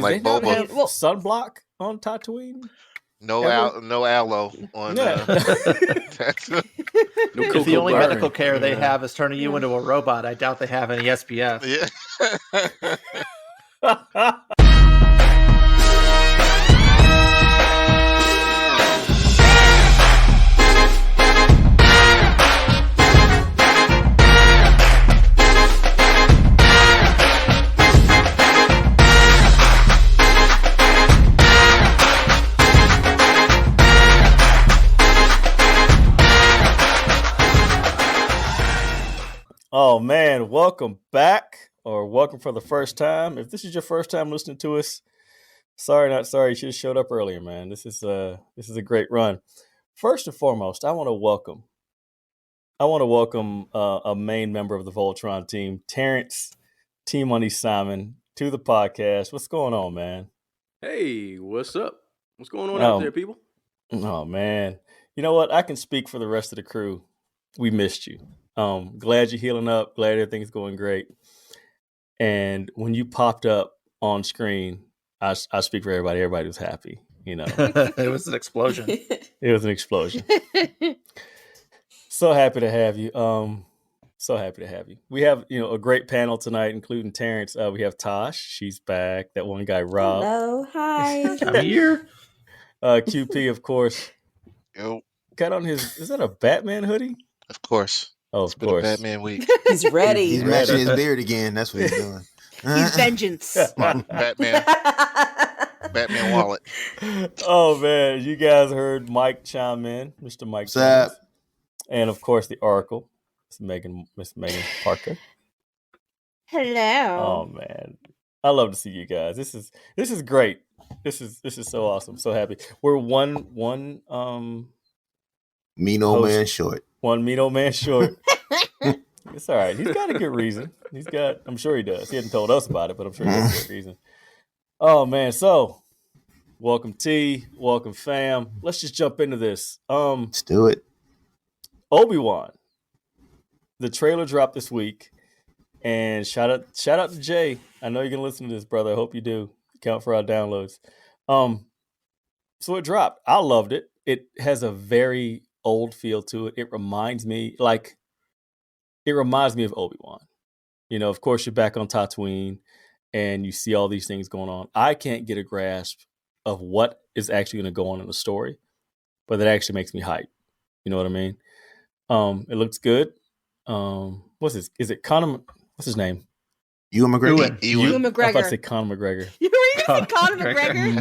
looking Do like they not Boba. have sunblock on Tatooine? No aloe on. Yeah. If the only medical care they have is turning you into a robot, I doubt they have any SPF. Yeah. Oh man, welcome back, or welcome for the first time. If this is your first time listening to us, sorry, not sorry. You should have showed up earlier, man. This is a great run. First and foremost, I want to welcome a main member of the Voltron team, Terrence T Money Simon, to the podcast. What's going on, man? Hey, what's up? What's going on out there, people? Oh man, you know what? I can speak for the rest of the crew. We missed you. Glad you're healing up. Glad everything's going great. And when you popped up on screen, I speak for everybody. Everybody was happy. You know, it was an explosion. It was an explosion. So happy to have you. So happy to have you. We have a great panel tonight, including Terrence. We have Tosh. She's back. That one guy, Rob. Hello, hi. I'm here. QP, of course. Yo. Got on is that a Batman hoodie? Of course. Oh, of course. Batman week. He's ready. He's matching his beard again. That's what he's doing. He's vengeance. Batman wallet. Oh man, you guys heard Mike chime in, Mr. Mike. What's up? And of course the Oracle, Miss Megan Parker. Hello. Oh man, I love to see you guys. This is great. This is so awesome. So happy. We're one mean old man short. One mean old man short. It's all right. He's got a good reason. I'm sure he does. He hasn't told us about it, but I'm sure he has a good reason. Oh man, so welcome T, welcome fam. Let's just jump into this. Let's do it. Obi-Wan. The trailer dropped this week, and shout out to Jay. I know you're gonna listen to this, brother. I hope you do. Count for our downloads. So it dropped. I loved it. It has a very old feel to it. It reminds me of Obi-Wan. Of course, you're back on Tatooine, and you see all these things going on. I can't get a grasp of what is actually going to go on in the story, but that actually makes me hype. You know what I mean? It looks good. What's this? Is it Conor? What's his name? Ewan McGregor. Ewan McGregor. I thought to say Conor McGregor. You were going to say Conor McGregor?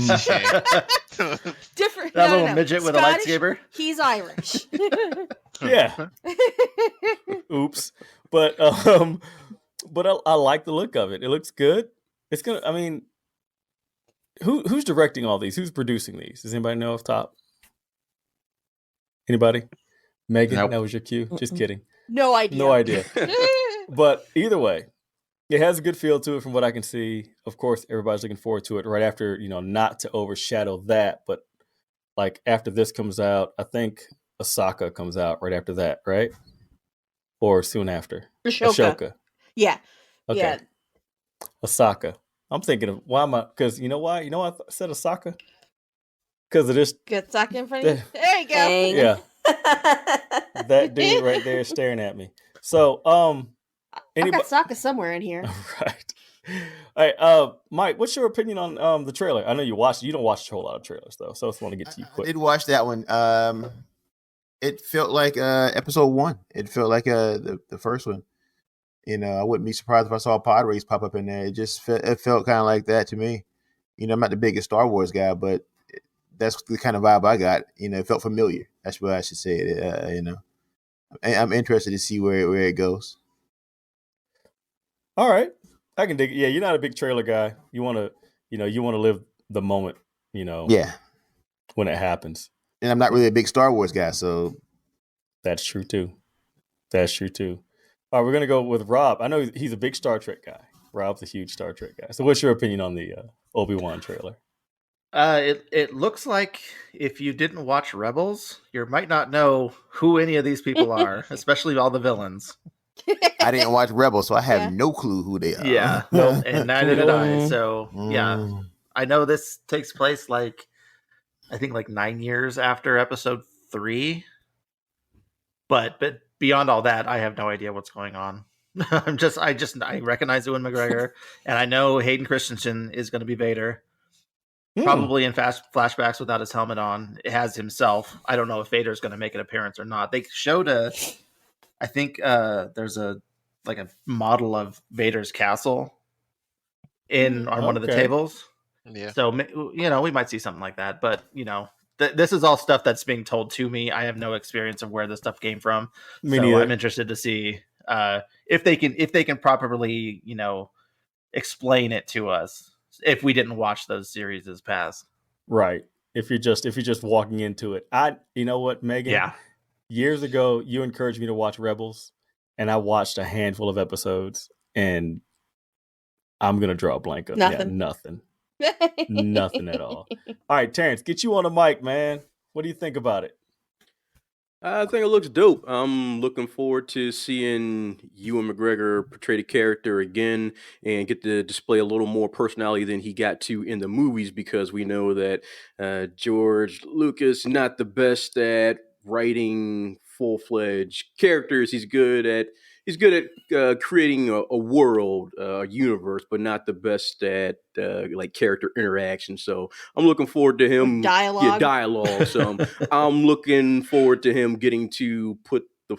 Different. That little midget with Scottish, a lightsaber. He's Irish. Yeah. Oops. But I like the look of it. It looks good. It's gonna. I mean, who's directing all these? Who's producing these? Does anybody know off top? Anybody? Megan, Nope. That was your cue. Just kidding. No idea. No idea. But either way, it has a good feel to it from what I can see. Of course, everybody's looking forward to it right after, not to overshadow that, but like after this comes out, I think Ahsoka comes out right after that, right? Or soon after. Ashoka. Yeah. Okay. Yeah. Ahsoka. I'm thinking of because you know why? You know why I said Ahsoka? Because of this. Get Sokka in front of you. There you go. Dang. Yeah. That dude right there is staring at me. So, I've got Sokka somewhere in here. Right. All right, Mike, what's your opinion on the trailer? I know you watched. You don't watch a whole lot of trailers though, so I just want to get to you quick. I did watch that one. It felt like episode 1. It felt like the first one. I wouldn't be surprised if I saw a pod race pop up in there. It felt kind of like that to me. I'm not the biggest Star Wars guy, but that's the kind of vibe I got. It felt familiar. That's what I should say. I'm interested to see where it goes. All right, I can dig it. Yeah, you're not a big trailer guy. You want to live the moment. Yeah, when it happens. And I'm not really a big Star Wars guy, so that's true too. All right, we're gonna go with Rob. I know he's a big Star Trek guy. Rob's a huge Star Trek guy. So, what's your opinion on the Obi-Wan trailer? It looks like if you didn't watch Rebels, you might not know who any of these people are, especially all the villains. I didn't watch Rebels, so I have no clue who they are. Yeah, no, and neither did I. So yeah, I know this takes place I think 9 years after episode 3. But beyond all that, I have no idea what's going on. I recognize Ewan McGregor, and I know Hayden Christensen is going to be Vader. Probably in flashbacks without his helmet on. It has himself. I don't know if Vader's going to make an appearance or not. They showed I think there's a model of Vader's castle on one of the tables. Yeah. So we might see something like that. But this is all stuff that's being told to me. I have no experience of where this stuff came from. Me neither. I'm interested to see if they can properly explain it to us if we didn't watch those series as past. Right. If you're just walking into it. You know what, Megan? Yeah. Years ago, you encouraged me to watch Rebels, and I watched a handful of episodes, and I'm gonna draw a blank up. Nothing. Yeah, nothing. Nothing at all. All right, Terrence, get you on the mic, man. What do you think about it? I think it looks dope. I'm looking forward to seeing Ewan McGregor portray the character again and get to display a little more personality than he got to in the movies, because we know that George Lucas not the best at writing full-fledged characters. He's good at creating a world, a universe, but not the best at character interaction. So I'm looking forward to him. Dialogue. Yeah, dialogue. So I'm looking forward to him getting to put the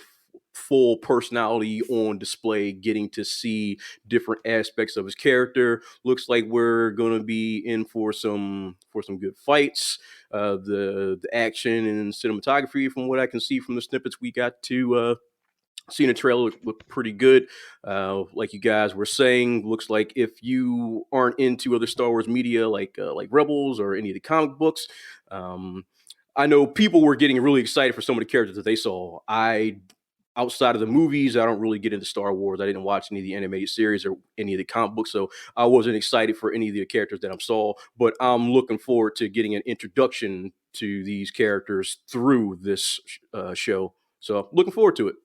full personality on display, getting to see different aspects of his character. Looks like we're going to be in for some good fights. The action and cinematography, from what I can see from the snippets we got to see in the trailer, looked pretty good. Like you guys were saying, looks like if you aren't into other Star Wars media like Rebels or any of the comic books, I know people were getting really excited for some of the characters that they saw. Outside of the movies, I don't really get into Star Wars. I didn't watch any of the animated series or any of the comic books, so I wasn't excited for any of the characters that I saw. But I'm looking forward to getting an introduction to these characters through this show. So looking forward to it.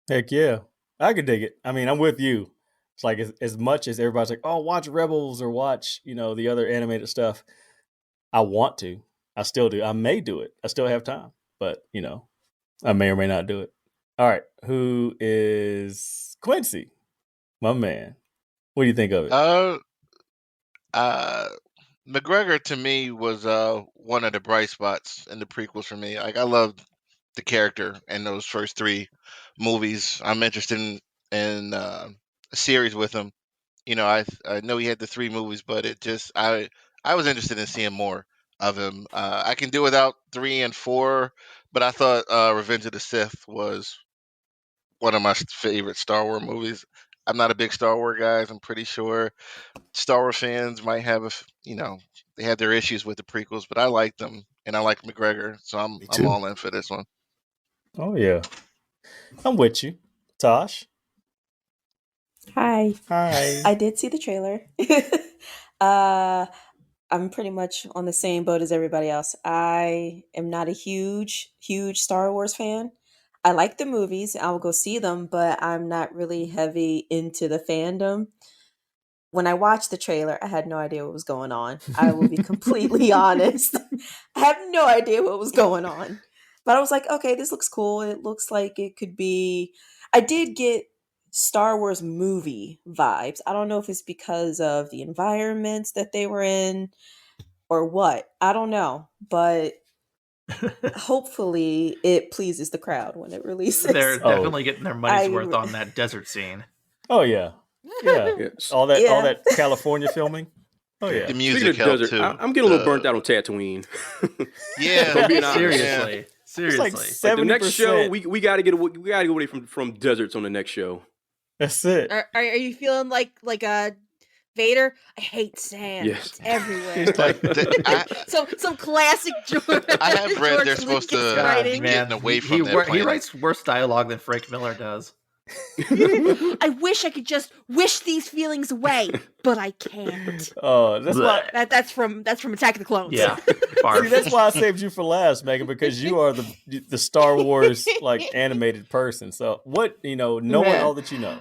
Heck yeah. I could dig it. I mean, I'm with you. It's like as much as everybody's like, oh, watch Rebels or watch, the other animated stuff. I want to. I still do. I may do it. I still have time. But, I may or may not do it. All right. Who is Quincy? My man. What do you think of it? McGregor to me was one of the bright spots in the prequels for me. Like, I loved the character in those first 3 movies. I'm interested in a series with him. I know he had the 3 movies, but I was interested in seeing more of him. I can do without 3 and 4, but I thought Revenge of the Sith was one of my favorite Star Wars movies. I'm not a big Star Wars guy. I'm pretty sure Star Wars fans might have they have their issues with the prequels, but I like them, and I like McGregor, so I'm all in for this one. Oh yeah, I'm with you, Tosh. Hi. Hi. I did see the trailer. I'm pretty much on the same boat as everybody else. I am not a huge Star Wars fan. I like the movies. I will go see them, but I'm not really heavy into the fandom. When I watched the trailer, I had no idea what was going on. I will be completely honest. I have no idea what was going on. But I was like, okay, this looks cool. It looks like it could be... I did get Star Wars movie vibes. I don't know if it's because of the environments that they were in or what. I don't know. But hopefully it pleases the crowd when it releases. They're definitely getting their money's worth on that desert scene. Oh yeah. Yeah. All that California filming. Oh yeah. The music helped too. I'm getting a little burnt out on Tatooine. Yeah. Seriously. Like the next show, we gotta get away from deserts on the next show. That's it. Are you feeling like a Vader? I hate sand. Yes. It's everywhere. Some classic George. I have read George they're supposed Lucas to writing. getting away from that planet. He writes worse dialogue than Frank Miller does. I wish I could just wish these feelings away, but I can't. Oh, that's why that's from Attack of the Clones. Yeah. See, that's why I saved you for last, Megan, because you are the Star Wars animated person. So what knowing all that you know.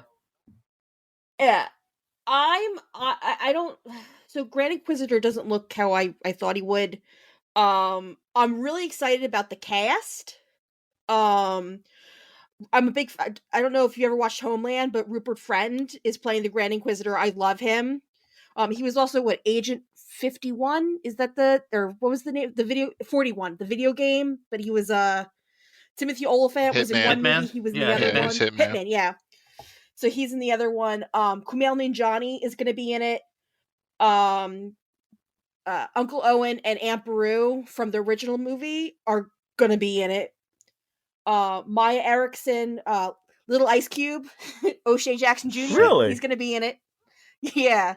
Yeah. I don't So Grand Inquisitor doesn't look how I thought he would. I'm really excited about the cast. I'm a big. I don't know if you ever watched Homeland, but Rupert Friend is playing the Grand Inquisitor. I love him. He was also Agent 51. Is that or what was the name? The video 41. The video game, but he was Timothy Olyphant was in Hitman. one movie. Hitman? He was in Yeah, the other Yeah, one. he's Hitman. Hitman, yeah. So he's in the other one. Kumail Nanjiani is going to be in it. Uncle Owen and Aunt Beru from the original movie are going to be in it. Maya Erickson, Little Ice Cube, O'Shea Jackson Jr. Really? He's going to be in it. Yeah.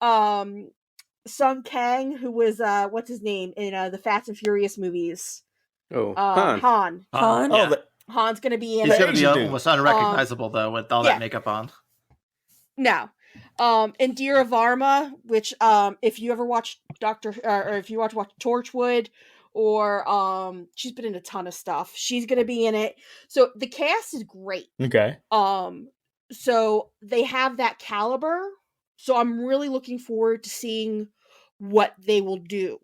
Sung Kang, who was what's his name in the Fast and Furious movies. Oh, Han. Han? Oh, Yeah. Han's going to be in He's it. going to be Asian dude. almost unrecognizable though with all yeah. that makeup on. No. Indira Varma, which if you ever watched or if you watch Torchwood, or she's been in a ton of stuff. She's gonna be in it. So the cast is great. Okay. So they have that caliber. So I'm really looking forward to seeing what they will do.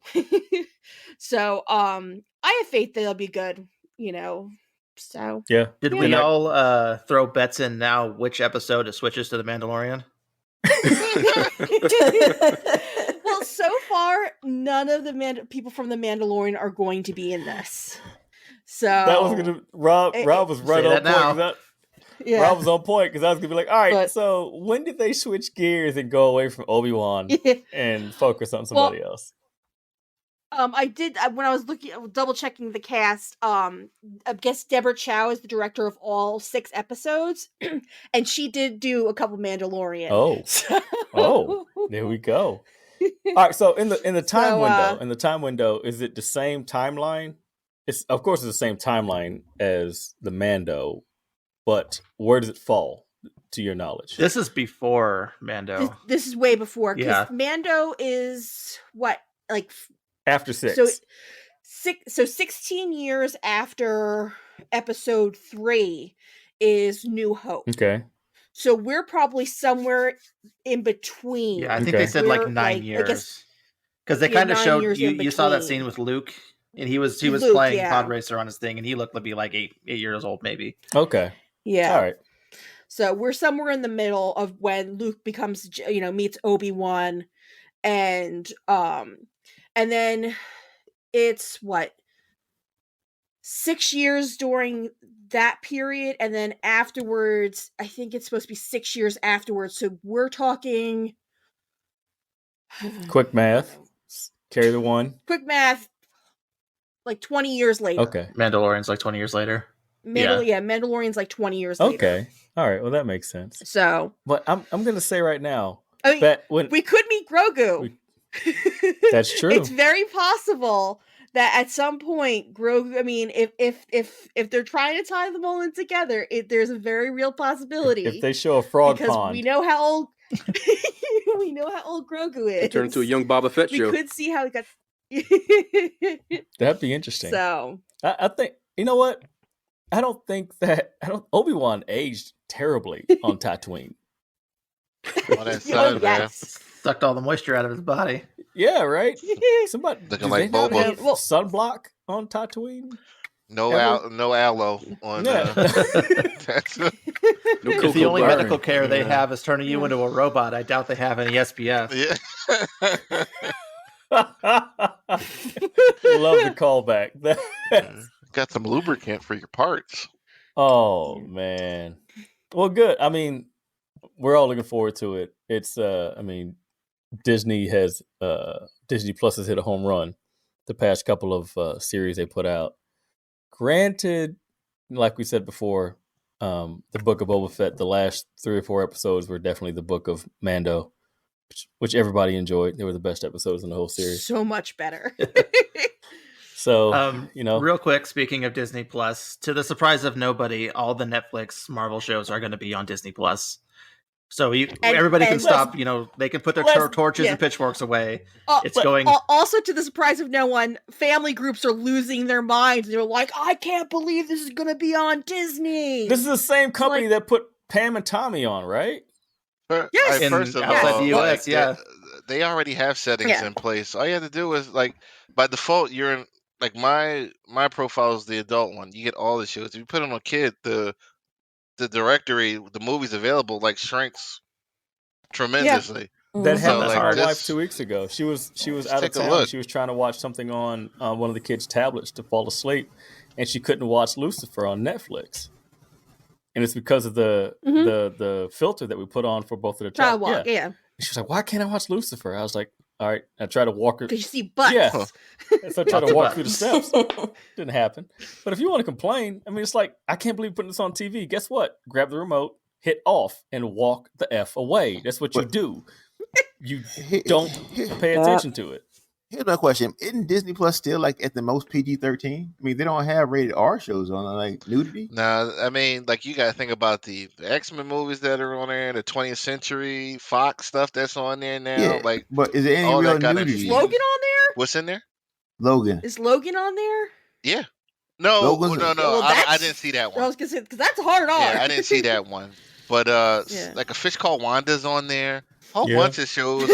So I have faith that they'll be good, you know. So Yeah. Did Yeah. we all throw bets in now which episode it switches to the Mandalorian? Well, so far, none of the people from the Mandalorian are going to be in this. So That was gonna Rob was right Say on that now. point. yeah. Rob was on point because I was gonna be like, all right, But- so when did they switch gears and go away from Obi-Wan and focus on somebody else? I did when I was double checking the cast. I guess Deborah Chow is the director of all 6 episodes, and she did do a couple Mandalorian. Oh. Oh, there we go. All right, so in the time window, is it the same timeline? It's of course it's the same timeline as the Mando, but where does it fall to your knowledge? This is before Mando. This is way before because Yeah. Mando is what like After 6. So 16 years after episode 3 is New Hope. Okay. So we're probably somewhere in between. Yeah, I think Okay. they said like We're, 9 like, I years. guess- Because they Yeah, kind of 9 showed years in you saw that between. scene with Luke, and he was Luke, playing yeah. pod racer on his thing, and he looked to be like 8 years old maybe. Okay. Yeah. All right. So we're somewhere in the middle of when Luke becomes, meets Obi-Wan, and then it's 6 years during that period, and then afterwards, I think it's supposed to be 6 years afterwards. So we're talking Quick math. Carry the 1. quick math, like 20 years later. Okay. Mandalorian's like 20 years later. Mandalorian's like 20 years later. Okay. All right. Well, that makes sense. So But I'm gonna say right now I mean, that when we could meet Grogu. That's true. It's very possible that at some point Grogu, I mean, if they're trying to tie them all in together, there's a very real possibility. if they show a frog because pond, we know how old Grogu is. It turned into a young Boba Fett We show. could see how it got. that'd be interesting. So I think you know what? I don't think Obi-Wan aged terribly on Tatooine. All that sun, man. yes. Sucked all the moisture out of his body. Yeah, right. Somebody Looking do like they not Boba. have sunblock on Tatooine? No aloe on. Yeah. That's No If Cocoa the only Butter. medical care they Yeah. have is turning you into a robot, I doubt they have any SPF. yeah. Love the callback. Got some lubricant for your parts. Oh man. Well, good. I mean, we're all looking forward to it. It's I mean, Disney Plus has hit a home run the past couple of series they put out. Granted, like we said before, the Book of Boba Fett, the last 3 or 4 episodes were definitely the Book of Mando, which everybody enjoyed. They were the best episodes in the whole series. So much better. So, Real quick, speaking of Disney Plus, to the surprise of nobody, all the Netflix Marvel shows are going to be on Disney Plus. So everybody can and stop. They can put their torches and pitchforks away. It's going. Also, to the surprise of no one, family groups are losing their minds. They're like, "I can't believe this is going to be on Disney." this is the same company that put Pam and Tommy on, right? Yes. In- First of outside all, the US, yeah. they already have settings in place. All you have to do is like by default you're in like my profile is the adult one. You get all the shows. If you put on a kid, the directory, the movies available like shrinks tremendously. That Mhm. So happened That's to like my hard. wife this, 2 weeks ago. She was just out of take a town. look. She was trying to watch something on one of the kids' tablets to fall asleep, and she couldn't watch Lucifer on Netflix. And it's because of the filter that we put on for both of the Child tabs. walk, yeah. And she was like, "Why can't I watch Lucifer?" I was like, "All right." I tried to walk her. Because you see butts. Yeah. Huh. So I tried Lots to of walk through the buttons. steps. Didn't happen. But if you want to complain, I mean, it's like, I can't believe putting this on TV. Guess what? Grab the remote, hit off, and walk the F away. That's what you But- do. You Here- don't pay Yep. attention to it. Here's my question: isn't Disney Plus still like at the most PG-13? I mean, they don't have rated R shows on like nudity. Now, I mean, like you got to think about the X-Men movies that are on there, the 20th Century Fox stuff that's on there now. Yeah, Like but is there any all real that got nudity? Is infused. Logan on there? What's in there? Logan. Is Logan on there? Yeah. No, Logan's- no, Well, I that's- didn't see that I one. was gonna say because that's hard R. Yeah, I didn't see that one. But Yeah. like A Fish Called Wanda's on there. A whole Yeah. bunch of shows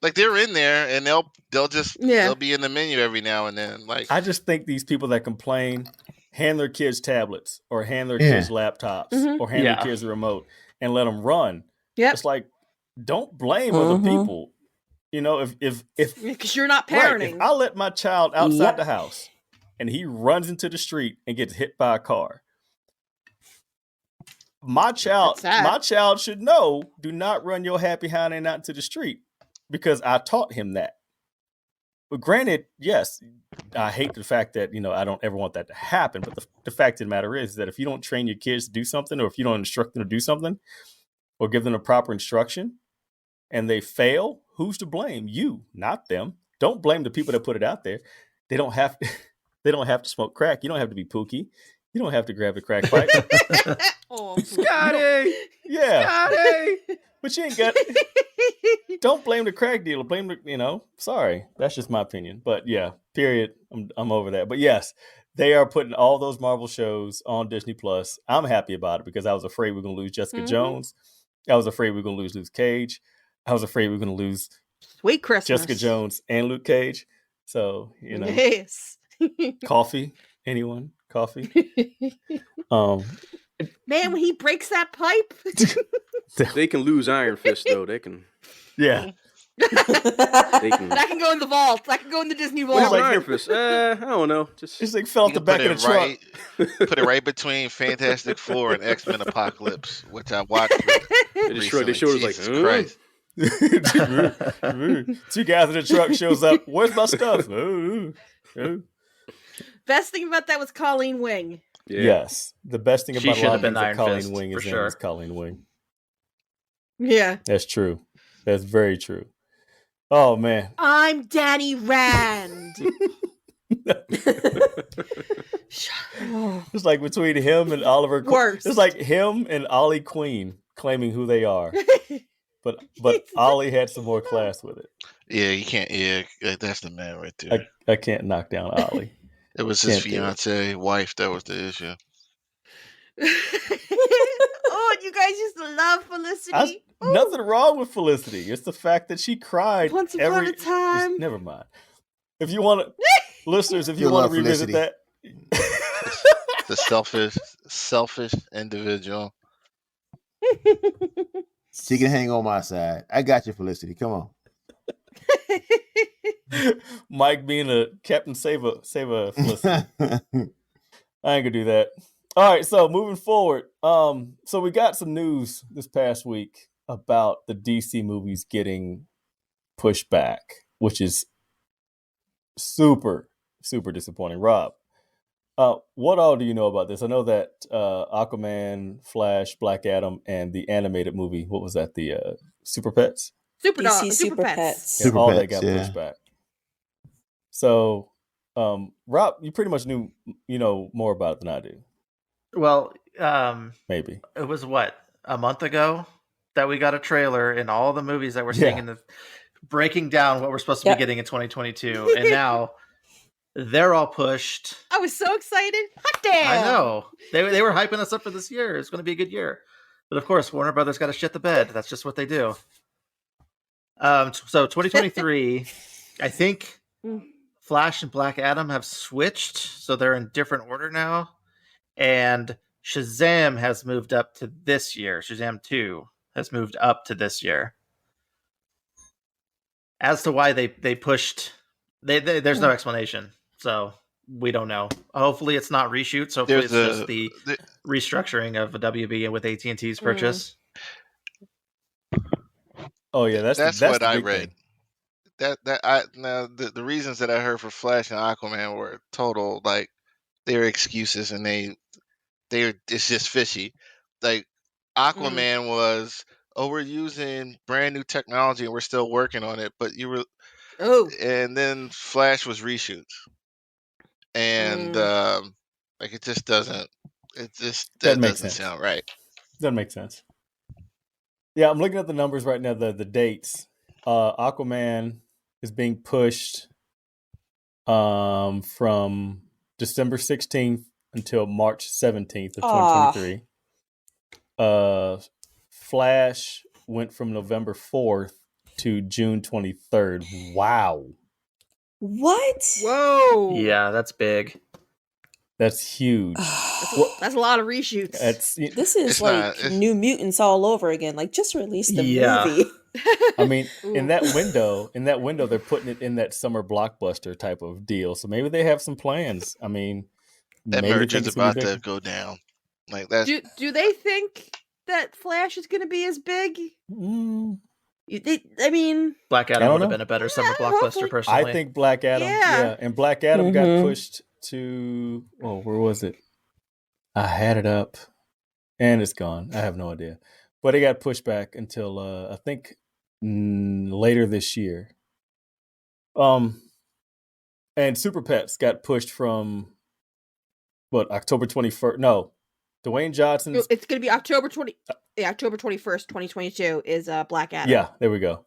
like they're in there and they'll just Yeah. they'll be in the menu every now and then. Like I just think these people that complain hand their kids tablets or hand their Yeah. kids laptops Mhm. or hand Yeah. their kids a remote and let them run. Yep. It's like, don't blame other Mhm. people. You know, if Because you're not right, parenting. if I let my child outside Yep. the house and he runs into the street and gets hit by a car, my That's sad. child should know, do not run your happy hind end out into the street, because I taught him that. But granted, yes, I hate the fact that, I don't ever want that to happen. But the fact of the matter is that if you don't train your kids to do something, or if you don't instruct them to do something, or give them the proper instruction, and they fail, who's to blame? You, not them. Don't blame the people that put it out there. They don't have to smoke crack. You don't have to be Pookie. You don't have to grab the crack pipe. Oh, Scotty! Yeah, Scotty! but you ain't got. Don't blame the crack dealer. Blame the. Sorry, that's just my opinion. But yeah, period. I'm over that. But yes, they are putting all those Marvel shows on Disney Plus. I'm happy about it because I was afraid we were going to lose Jessica Mhm. Jones. I was afraid we were going to lose Luke Cage. I was afraid we were going to lose Sweet Christmas. Jessica Jones and Luke Cage. So Yes. coffee. Anyone? Coffee. Man, when he breaks that pipe. They can lose Iron Fist though. They can. Yeah. They can. That can go in the vault. That can go in the Disney What vault. happened to Iron Fist? I don't know. Just It's like fell off you the can back of the truck. put it right between Fantastic Four and X-Men Apocalypse, which I watched. they just showed. They recently. showed us like, Jesus huh? Christ. Two guys in the truck shows up. Where's my stuff? Oh. Best thing about that was Colleen Wing. Yeah. Yes, the best thing She about a should lot have of been things that Iron Colleen Fist, Wing for is in sure. is Colleen Wing. Yeah. That's true. That's very true. Oh man, I'm Danny Rand. it's like between him and Oliver. Worst. It's like him and Ollie Queen claiming who they are, but Ollie had some more class with it. Yeah, you can't. Yeah, that's the man right there. I can't knock down Ollie. It was his can't do it. fiance, wife. That was the issue. Oh, you guys used to love Felicity. Ooh. Nothing wrong with Felicity. It's the fact that she cried. Once upon a time. Never mind. If you want to, listeners, if you You want love to revisit Felicity. that, The selfish individual. She can hang on my side. I got you, Felicity. Come on. Mike being a Captain Save a Felicity. I ain't gonna do that. All right, so moving forward, so we got some news this past week about the DC movies getting pushed back, which is super, super disappointing. Rob, what all do you know about this? I know that Aquaman, Flash, Black Adam, and the animated movie, what was that? The Super Pets? Super Dog, DC Super Super Pets. Pets. Super all they Pets, got yeah. pushed back. So, Rob, you pretty much knew more about it than I do. Well, Maybe. it was what, a month ago that we got a trailer in all the movies that we're seeing Yeah. in the breaking down what we're supposed to Yep. be getting in 2022, and now they're all pushed. I was so excited. Hot damn. I know they were hyping us up for this year. It's going to be a good year, but of course Warner Brothers got to shit the bed. That's just what they do. So 2023, I think Mm. Flash and Black Adam have switched, so they're in different order now. And Shazam has moved up to this year. Shazam 2 has moved up to this year. As to why they pushed, there's no explanation, so we don't know. Hopefully, it's not reshoots. Hopefully, There's it's just the the restructuring of a WB with AT&T's purchase. Oh yeah, that's what the I big read. thing. The reasons that I heard for Flash and Aquaman were total, like, they're excuses, and it's just fishy. Like, Aquaman was, oh, we're using brand new technology and we're still working on it, but and then Flash was reshoots, and like, it just doesn't, That that makes doesn't sense. sound right. Doesn't make sense. Yeah, I'm looking at the numbers right now. The dates. Aquaman is being pushed from December 16th until March 17th of 2023. Flash went from November 4th to June 23rd. Wow. What? Whoa. Yeah, that's big. That's huge. That's a lot of reshoots. This is It's like not- it's- New Mutants all over again. Like, just release the Yeah. movie. I mean, in Ooh. that window, they're putting it in that summer blockbuster type of deal. So maybe they have some plans. I mean, that maybe they merger's think it's gonna about be to big. go down. Like, that's Do they think that Flash is going to be as big? Mm, I mean, Black I Adam don't would have know. been a better summer Yeah, blockbuster, hopefully. personally. I think Black Adam, Yeah. and Black Adam got Mhm. pushed to, where was it? I had it up, and it's gone. I have no idea, but it got pushed back until I think later this year. And Super Pets got pushed from October 21st? No, Dwayne Johnson's. It's going to be October 21st, 2022 is Black Adam. Yeah, there we go.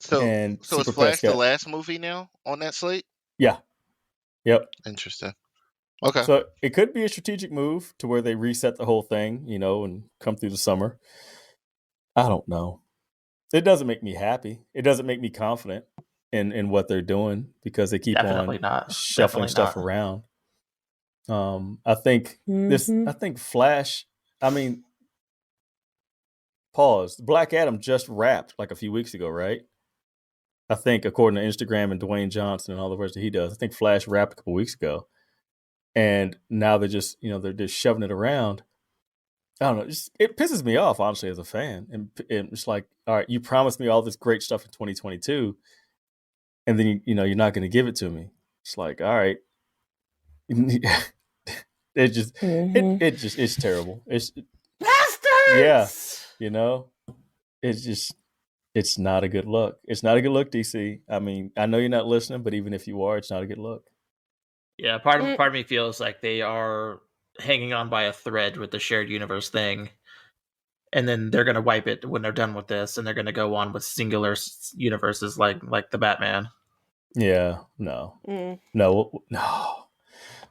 so. And So is Super Flash Pets the got last movie now on that slate? yeah, yep. Interesting. Okay. So it could be a strategic move to where they reset the whole thing, and come through the summer. I don't know. It doesn't make me happy. It doesn't make me confident in what they're doing because they keep Definitely on not. shuffling Definitely stuff not. around. I think Mhm. I think Flash. I mean, pause. Black Adam just wrapped like a few weeks ago, right? I think according to Instagram and Dwayne Johnson and all the rest that he does, I think Flash wrapped a couple weeks ago, and now they're just shoving it around. I don't know. It pisses me off, honestly, as a fan. And it's like, all right, you promised me all this great stuff in 2022, and then you're not going to give it to me. It's like, all right, it just Mhm. it's terrible. It's Bastards! it's not a good look. It's not a good look, DC. I mean, I know you're not listening, but even if you are, it's not a good look. Yeah, part of me feels like they are hanging on by a thread with the shared universe thing, and then they're gonna wipe it when they're done with this, and they're gonna go on with singular universes like the Batman. Yeah, no,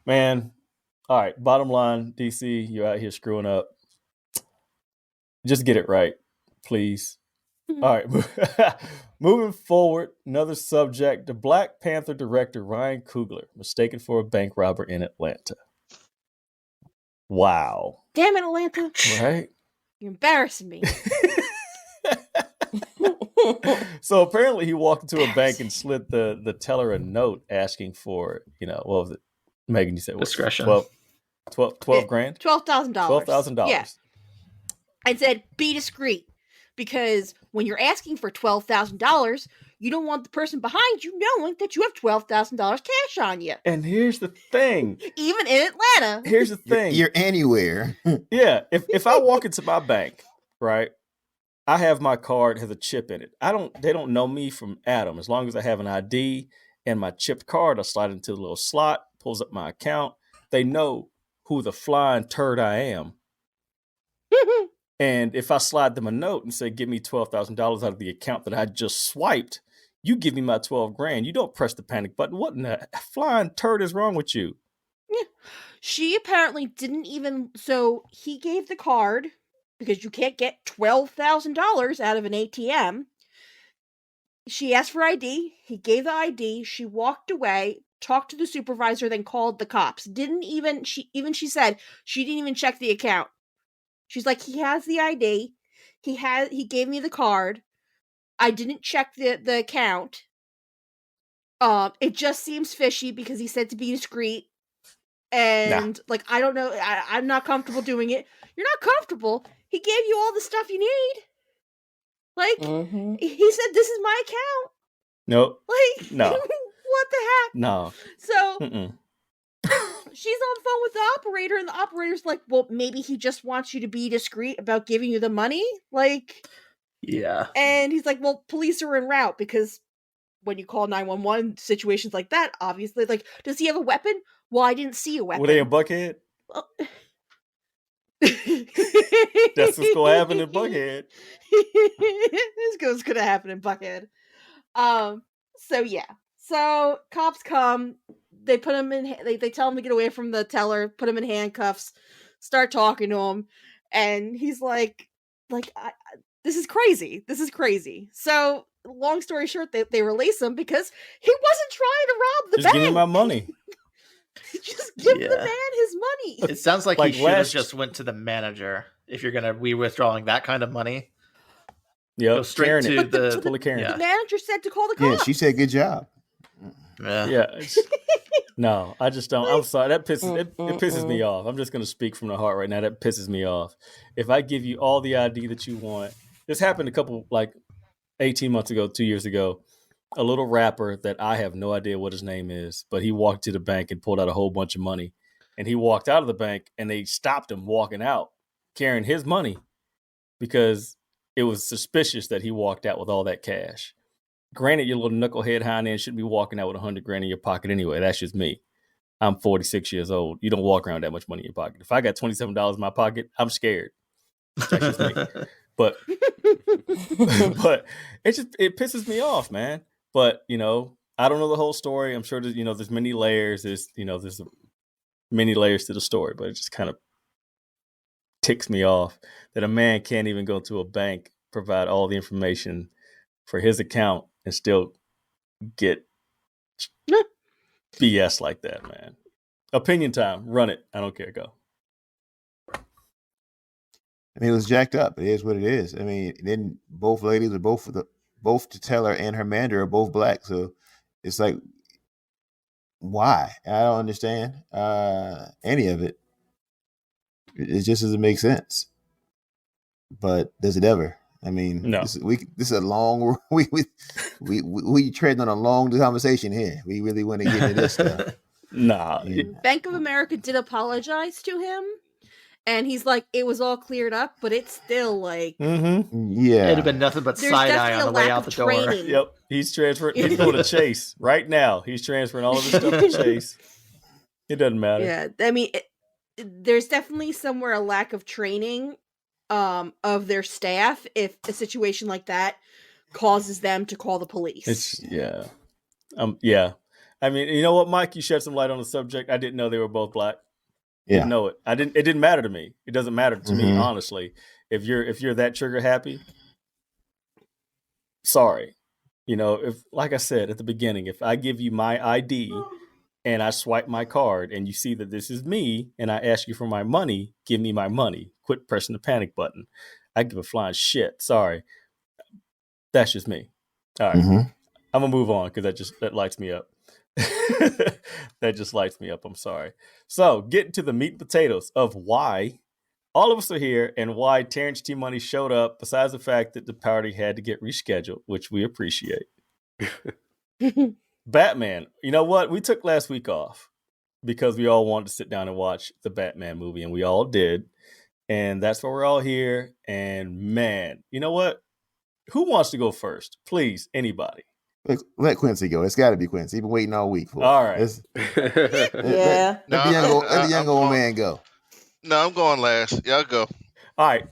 man. All right, bottom line, DC, you're out here screwing up. Just get it right, please. All right, moving forward, another subject. The Black Panther director Ryan Coogler mistaken for a bank robber in Atlanta. Wow. Damn it, Atlanta. Right? You're embarrassing me. So apparently he walked into a bank and slid the teller a note asking for, what was it? Megan, you said what? Discretion. 12 grand? $12,000. $12,000. Yeah. And said, be discreet. Because when you're asking for $12,000, you don't want the person behind you knowing that you have $12,000 cash on you. And here's the thing. Even in Atlanta. Here's the thing. You're anywhere. Yeah. If I walk into my bank, right, I have my card has a chip in it. They don't know me from Adam. As long as I have an ID and my chipped card, I slide into the little slot, pulls up my account. They know who the flying turd I am. And if I slide them a note and say, give me $12,000 out of the account that I just swiped, you give me my 12 grand. You don't press the panic button. What in the flying turd is wrong with you? Yeah. She apparently didn't even, so he gave the card because you can't get $12,000 out of an ATM. She asked for ID. He gave the ID. She walked away, talked to the supervisor, then called the cops. She said she didn't even check the account. She's like, he has the ID. He gave me the card. I didn't check the account. It just seems fishy because he said to be discreet. And like, I don't know, I'm not comfortable doing it. You're not comfortable. He gave you all the stuff you need. Like, he said, this is my account. Nope. Like, no. What the heck? No. So she's on the phone with the operator, and the operator's like, well, maybe he just wants you to be discreet about giving you the money. Like, Yeah. And he's like, well, police are en route, because when you call 911, situations like that, obviously, like, does he have a weapon? Well, I didn't see a weapon. Were they in Buckhead? Well, That's what's gonna happen in Buckhead. This goes gonna happen in Buckhead. So yeah. So cops come. They put him in. They tell him to get away from the teller. Put him in handcuffs. Start talking to him, and he's like, this is crazy. This is crazy. So long story short, they release him because he wasn't trying to rob the Just bank. give me my money. Just give the man his money. It sounds like Like he should have just went to the manager if you're gonna be withdrawing that kind of money. Yep. Go straight Karen to it. the Fully Karen. yeah. The manager said to call the cops. Yeah, she said good job. Yeah. No, I just don't. I'm sorry. That pisses it pisses me off. I'm just gonna speak from the heart right now. That pisses me off. If I give you all the ID that you want, this happened a couple 18 months ago, 2 years ago. A little rapper that I have no idea what his name is, but he walked to the bank and pulled out a whole bunch of money. And he walked out of the bank, and they stopped him walking out, carrying his money, because it was suspicious that he walked out with all that cash. Granted, your little knucklehead hind end shouldn't be walking out with $100,000 in your pocket anyway. That's just me. I'm 46 years old. You don't walk around that much money in your pocket. If I got $27 in my pocket, I'm scared. That's just me. But it pisses me off, man. But I don't know the whole story. I'm sure there's many layers. There's many layers to the story, but it just kind of ticks me off that a man can't even go to a bank, provide all the information for his account, and still get BS like that, man. Opinion time. Run it. I don't care. Go. I mean, it was jacked up. It is what it is. I mean, then both ladies are both the teller and her manager are both black. So it's like, why? I don't understand any of it. It just doesn't make sense. But does it ever? I mean, no. This is a long. We tread on a long conversation here. We really want to get into this stuff. Nah. Bank of America did apologize to him, and he's like, it was all cleared up, but it's still like, yeah, it'd have been nothing but side eye on the way out the door. Yep, he's transferring. He's going to Chase right now. He's transferring all of his stuff to Chase. It doesn't matter. Yeah, I mean, there's definitely somewhere a lack of training of their staff if a situation like that causes them to call the police. Yeah. I mean, you know what, Mike? You shed some light on the subject. I didn't know they were both black. Yeah. Didn't know it. It didn't matter to me. It doesn't matter to me, honestly. If you're that trigger happy, sorry. If, like I said at the beginning, if I give you my ID and I swipe my card and you see that this is me and I ask you for my money, give me my money. Quit pressing the panic button. I give a flying shit. Sorry. That's just me. All right. I'm going to move on because that lights me up. That just lights me up. I'm sorry. So getting to the meat and potatoes of why all of us are here and why Terrence T. Money showed up, besides the fact that the party had to get rescheduled, which we appreciate. Batman. You know what? We took last week off because we all wanted to sit down and watch the Batman movie, and we all did. And that's why we're all here. And man, you know what? Who wants to go first? Please, anybody. Let Quincy go. It's got to be Quincy. He's been waiting all week for it. All right. Yeah. Let the young old man go. No, I'm going last. Y'all go. All right.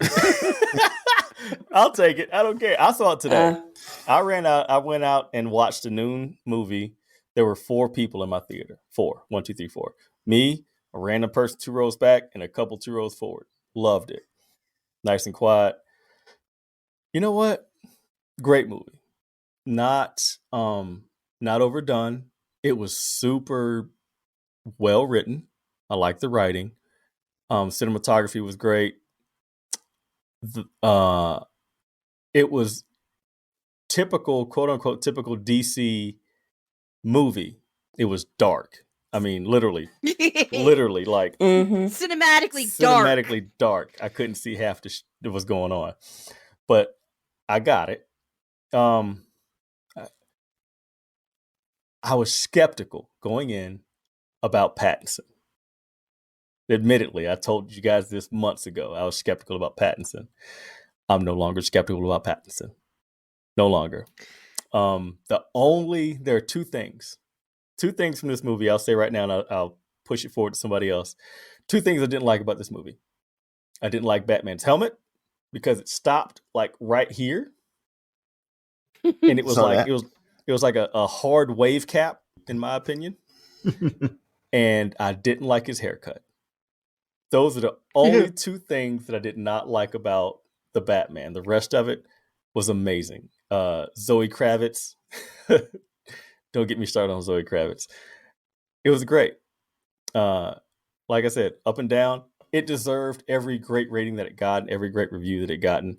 I'll take it. I don't care. I saw it today. I went out and watched the noon movie. There were 4 people in my theater. 4. 1, 2, 3, 4. Me, a random person 2 rows back, and a couple 2 rows forward. Loved it. Nice and quiet. You know what? Great movie. not overdone. It was super well written. I like the writing. Cinematography was great. It was typical, quote unquote, typical DC movie. It was dark. I mean, literally, like Mm-hmm. Cinematically dark. I couldn't see half that was going on, but I got it. I was skeptical going in about Pattinson. Admittedly, I told you guys this months ago. I was skeptical about Pattinson. I'm no longer skeptical about Pattinson. No longer. There are two things from this movie I'll say right now, and I'll push it forward to somebody else. Two things I didn't like about this movie. I didn't like Batman's helmet because it stopped like right here, and it was it was like a hard wave cap, in my opinion. And I didn't like his haircut. Those are the only two things that I did not like about the Batman. The rest of it was amazing. Zoe Kravitz. Don't get me started on Zoe Kravitz. It was great. Like I said, up and down. It deserved every great rating that it got and every great review that it gotten.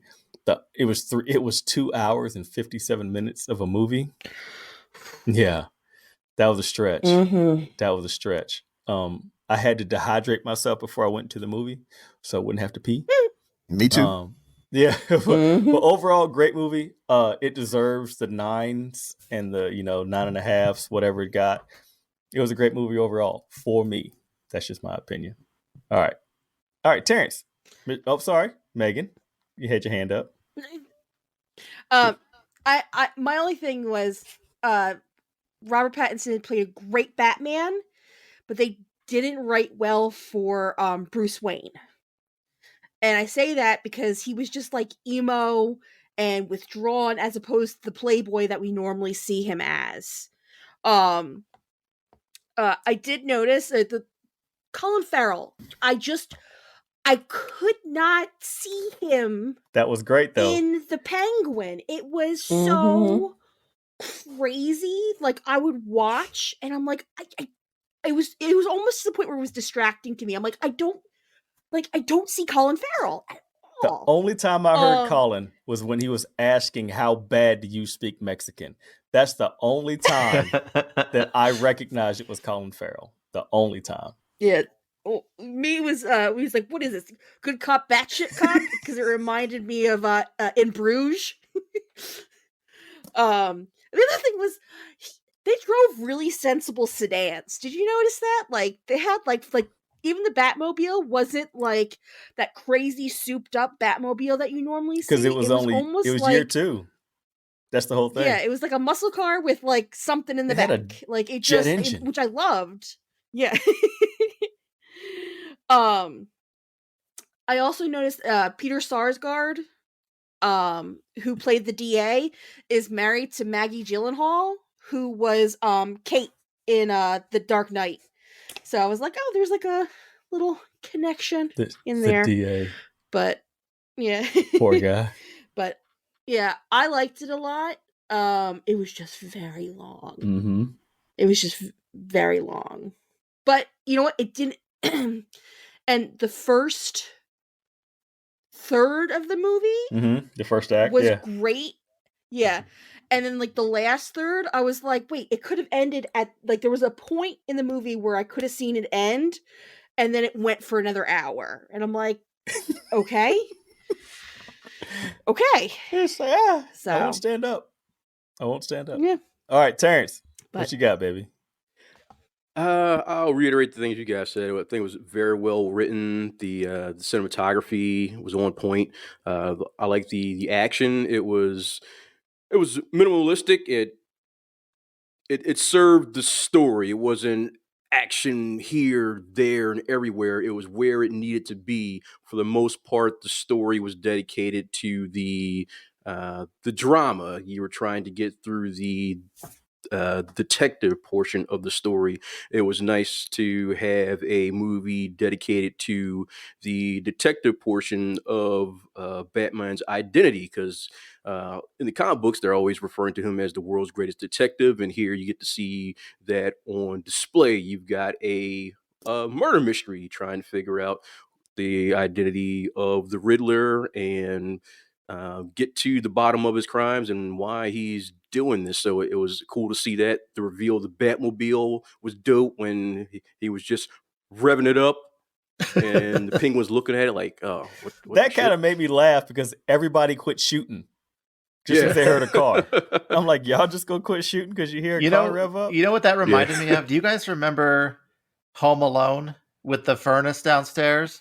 It was 2 hours and 57 minutes of a movie. Yeah, that was a stretch. Mm-hmm. That was a stretch. I had to dehydrate myself before I went to the movie, so I wouldn't have to pee. Me too. Yeah, but overall, great movie. It deserves the 9s and the 9.5s, whatever it got. It was a great movie overall for me. That's just my opinion. All right, Terrence. Oh, sorry, Megan. You had your hand up. I my only thing was Robert Pattinson had played a great Batman, but they didn't write well for Bruce Wayne. And I say that because he was just like emo and withdrawn as opposed to the playboy that we normally see him as. I did notice the Colin Farrell. I could not see him. That was great though. In the Penguin. It was so crazy. Like I would watch and I'm like it was almost to the point where it was distracting to me. I'm like I don't see Colin Farrell at The all. only time I heard Colin was when he was asking, how bad do you speak Mexican? That's the only time that I recognized it was Colin Farrell. The only time. Yeah. Well, me was we was like, what is this? Good cop, batshit cop? Because it reminded me of in Bruges. The other thing was they drove really sensible sedans. Did you notice that? Like they had like even the Batmobile wasn't like that crazy souped up Batmobile that you normally see. Because it was like, year 2. That's the whole thing. Yeah, it was like a muscle car with like something in the back. Like it just engine. Which I loved. Yeah. I also noticed Peter Sarsgaard, who played the DA, is married to Maggie Gyllenhaal, who was Kate in The Dark Knight. So I was like, oh, there's like a little connection in there. The DA. But yeah. Poor guy. But yeah, I liked it a lot. It was just very long. Mm-hmm. It was just very long. But you know what? It didn't and the first third of the movie, the first act was great. Yeah. And then like the last third, I was like, wait, it could have ended at like there was a point in the movie where I could have seen it end, and then it went for another hour. And I'm like, okay. Okay. So I won't stand up. Yeah. All right, Terrence. What you got, baby? I'll reiterate the things you guys said. I think it was very well written. The cinematography was on point. I like the action. It was minimalistic. It served the story. It wasn't action here, there, and everywhere. It was where it needed to be. For the most part, the story was dedicated to the drama. You were trying to get through the detective portion of the story. It was nice to have a movie dedicated to the detective portion of Batman's identity, because in the comic books they're always referring to him as the world's greatest detective, and here you get to see that on display. You've got a murder mystery trying to figure out the identity of the Riddler and get to the bottom of his crimes and why he's doing this. So it was cool to see that. The reveal of the Batmobile was dope when he was just revving it up and the Penguin's looking at it like, oh, what That kind of made me laugh because everybody quit shooting just because they heard a car. I'm like, y'all just gonna quit shooting because you hear a car rev up? You know what that reminded me of? Do you guys remember Home Alone with the furnace downstairs?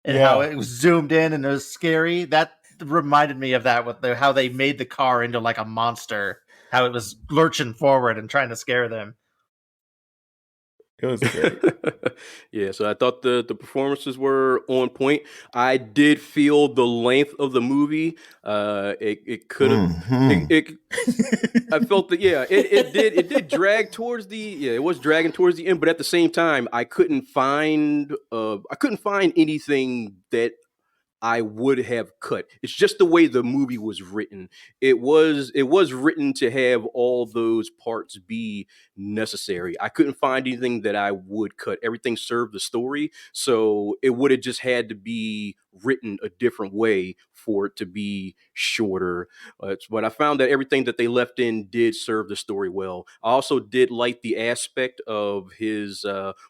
And how it was zoomed in and it was scary? That reminded me of that with how they made the car into like a monster. How it was lurching forward and trying to scare them. It was great. Yeah, so I thought the performances were on point. I did feel the length of the movie. It could have. I felt that. Yeah, it did drag towards the. Yeah, it was dragging towards the end, but at the same time, I couldn't find anything that I would have cut. It's just the way the movie was written. It was written to have all those parts be necessary. I couldn't find anything that I would cut. Everything served the story, so it would have just had to be written a different way for it to be shorter. But I found that everything that they left in did serve the story well. I also did like the aspect of his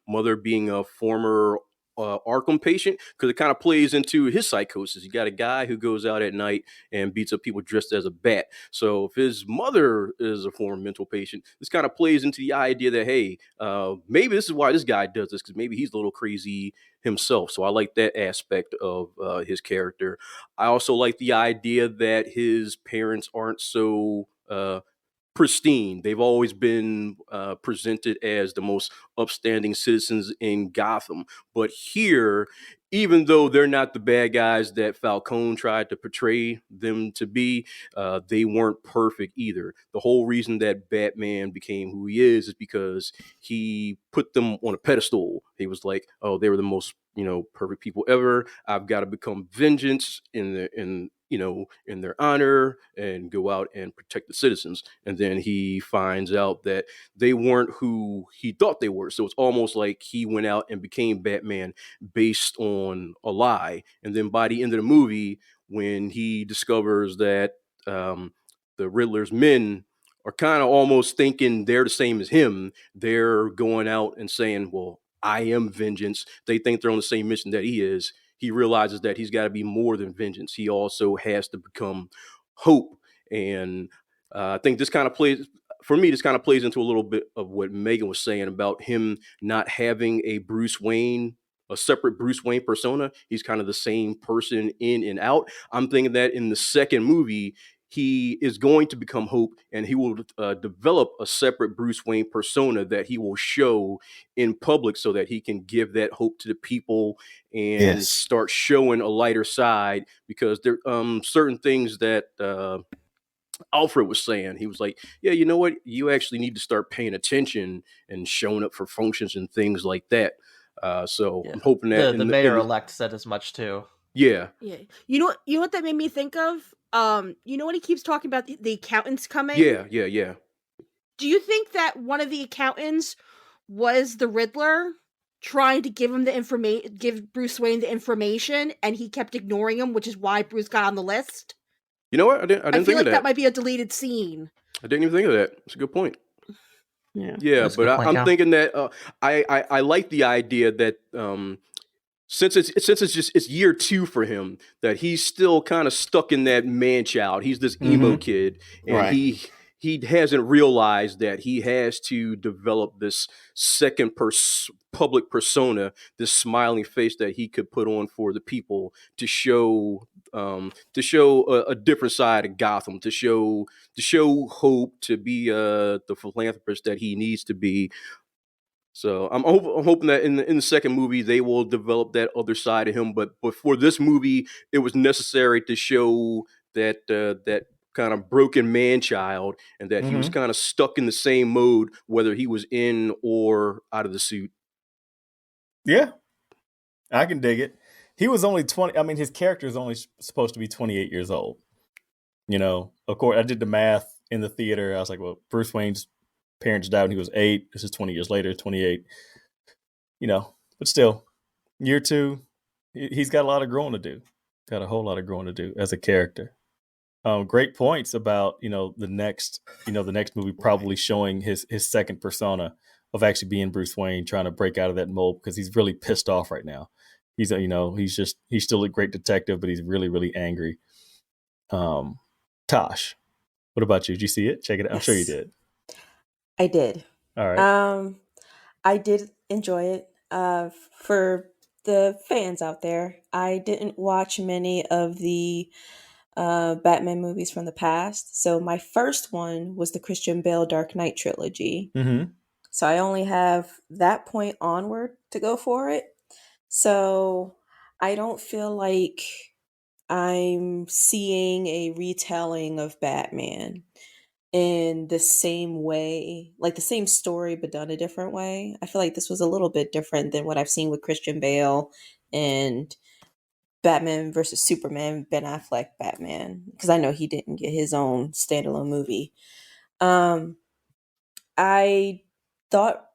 mother being a former Arkham patient, because it kind of plays into his psychosis. You got a guy who goes out at night and beats up people dressed as a bat. So if his mother is a former mental patient, this kind of plays into the idea that, hey, maybe this is why this guy does this, because maybe he's a little crazy himself. So I like that aspect of his character. I also like the idea that his parents aren't so pristine. They've always been presented as the most upstanding citizens in Gotham. But here, even though they're not the bad guys that Falcone tried to portray them to be, they weren't perfect either. The whole reason that Batman became who he is because he put them on a pedestal. He was like, oh, they were the most, perfect people ever. I've got to become vengeance in their honor and go out and protect the citizens. And then he finds out that they weren't who he thought they were. So it's almost like he went out and became Batman based on a lie. And then by the end of the movie, when he discovers that the Riddler's men are kind of almost thinking they're the same as him, they're going out and saying, well, I am vengeance. They think they're on the same mission that he is. He realizes that he's got to be more than vengeance. He also has to become hope. And I think this kind of plays into a little bit of what Megan was saying about him not having a separate Bruce Wayne persona. He's kind of the same person in and out. I'm thinking that in the second movie, he is going to become Hope, and he will develop a separate Bruce Wayne persona that he will show in public so that he can give that hope to the people and start showing a lighter side, because there certain things that Alfred was saying. He was like, yeah, you know what? You actually need to start paying attention and showing up for functions and things like that. So I'm hoping that the mayor-elect said as much too. Yeah. Yeah. You know what that made me think of? You know when he keeps talking about the accountants coming? Yeah. Do you think that one of the accountants was the Riddler trying to give Bruce Wayne the information, and he kept ignoring him, which is why Bruce got on the list? You know what? I didn't feel think like of that. That might be a deleted scene. I didn't even think of that. It's a good point. Yeah, but I'm thinking that I like the idea that since it's year 2 for him, that he's still kind of stuck in that man child. He's this emo kid, and he hasn't realized that he has to develop this second public persona, this smiling face that he could put on for the people to show a different side of Gotham, to show hope, to be the philanthropist that he needs to be. So I'm hoping that in the second movie they will develop that other side of him. But for this movie, it was necessary to show that kind of broken man child, and that he was kind of stuck in the same mode, whether he was in or out of the suit. Yeah, I can dig it. He was only 20. I mean, his character is only supposed to be 28 years old. You know, of course, I did the math in the theater. I was like, well, Bruce Wayne's parents died when he was 8. This is 20 years later, 28. You know, but still, year 2, he's got a lot of growing to do. Got a whole lot of growing to do as a character. Great points about the next movie probably showing his second persona of actually being Bruce Wayne, trying to break out of that mold because he's really pissed off right now. He's he's still a great detective, but he's really, really angry. Tosh, what about you? Did you see it? Check it out. I'm sure you did. I did. All right. I did enjoy it. For the fans out there, I didn't watch many of the Batman movies from the past. So my first one was the Christian Bale Dark Knight trilogy. Mm-hmm. So I only have that point onward to go for it. So I don't feel like I'm seeing a retelling of Batman in the same way, like the same story but done a different way. I feel like this was a little bit different than what I've seen with Christian Bale and Batman versus Superman, Ben Affleck Batman, because I know he didn't get his own standalone movie. I thought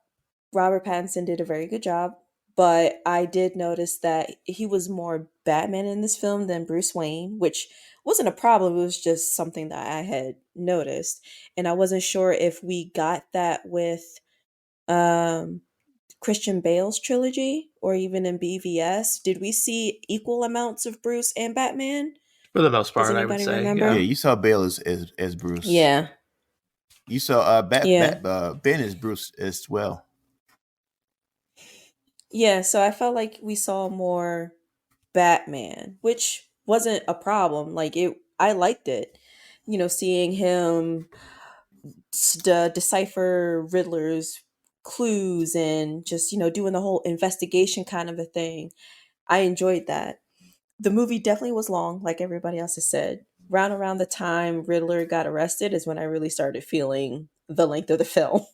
Robert Pattinson did a very good job, but I did notice that he was more Batman in this film than Bruce Wayne, which wasn't a problem. It was just something that I had noticed. And I wasn't sure if we got that with um, Christian Bale's trilogy or even in BVS. Did we see equal amounts of Bruce and Batman? For the most part, Does I would anybody say. remember? Yeah, you saw Bale as Bruce. Yeah. You saw Yeah. Ben as Bruce as well. Yeah, so I felt like we saw more Batman, which wasn't a problem. I liked it. Seeing him decipher Riddler's clues and just, doing the whole investigation kind of a thing. I enjoyed that. The movie definitely was long, like everybody else has said. Around the time Riddler got arrested is when I really started feeling the length of the film.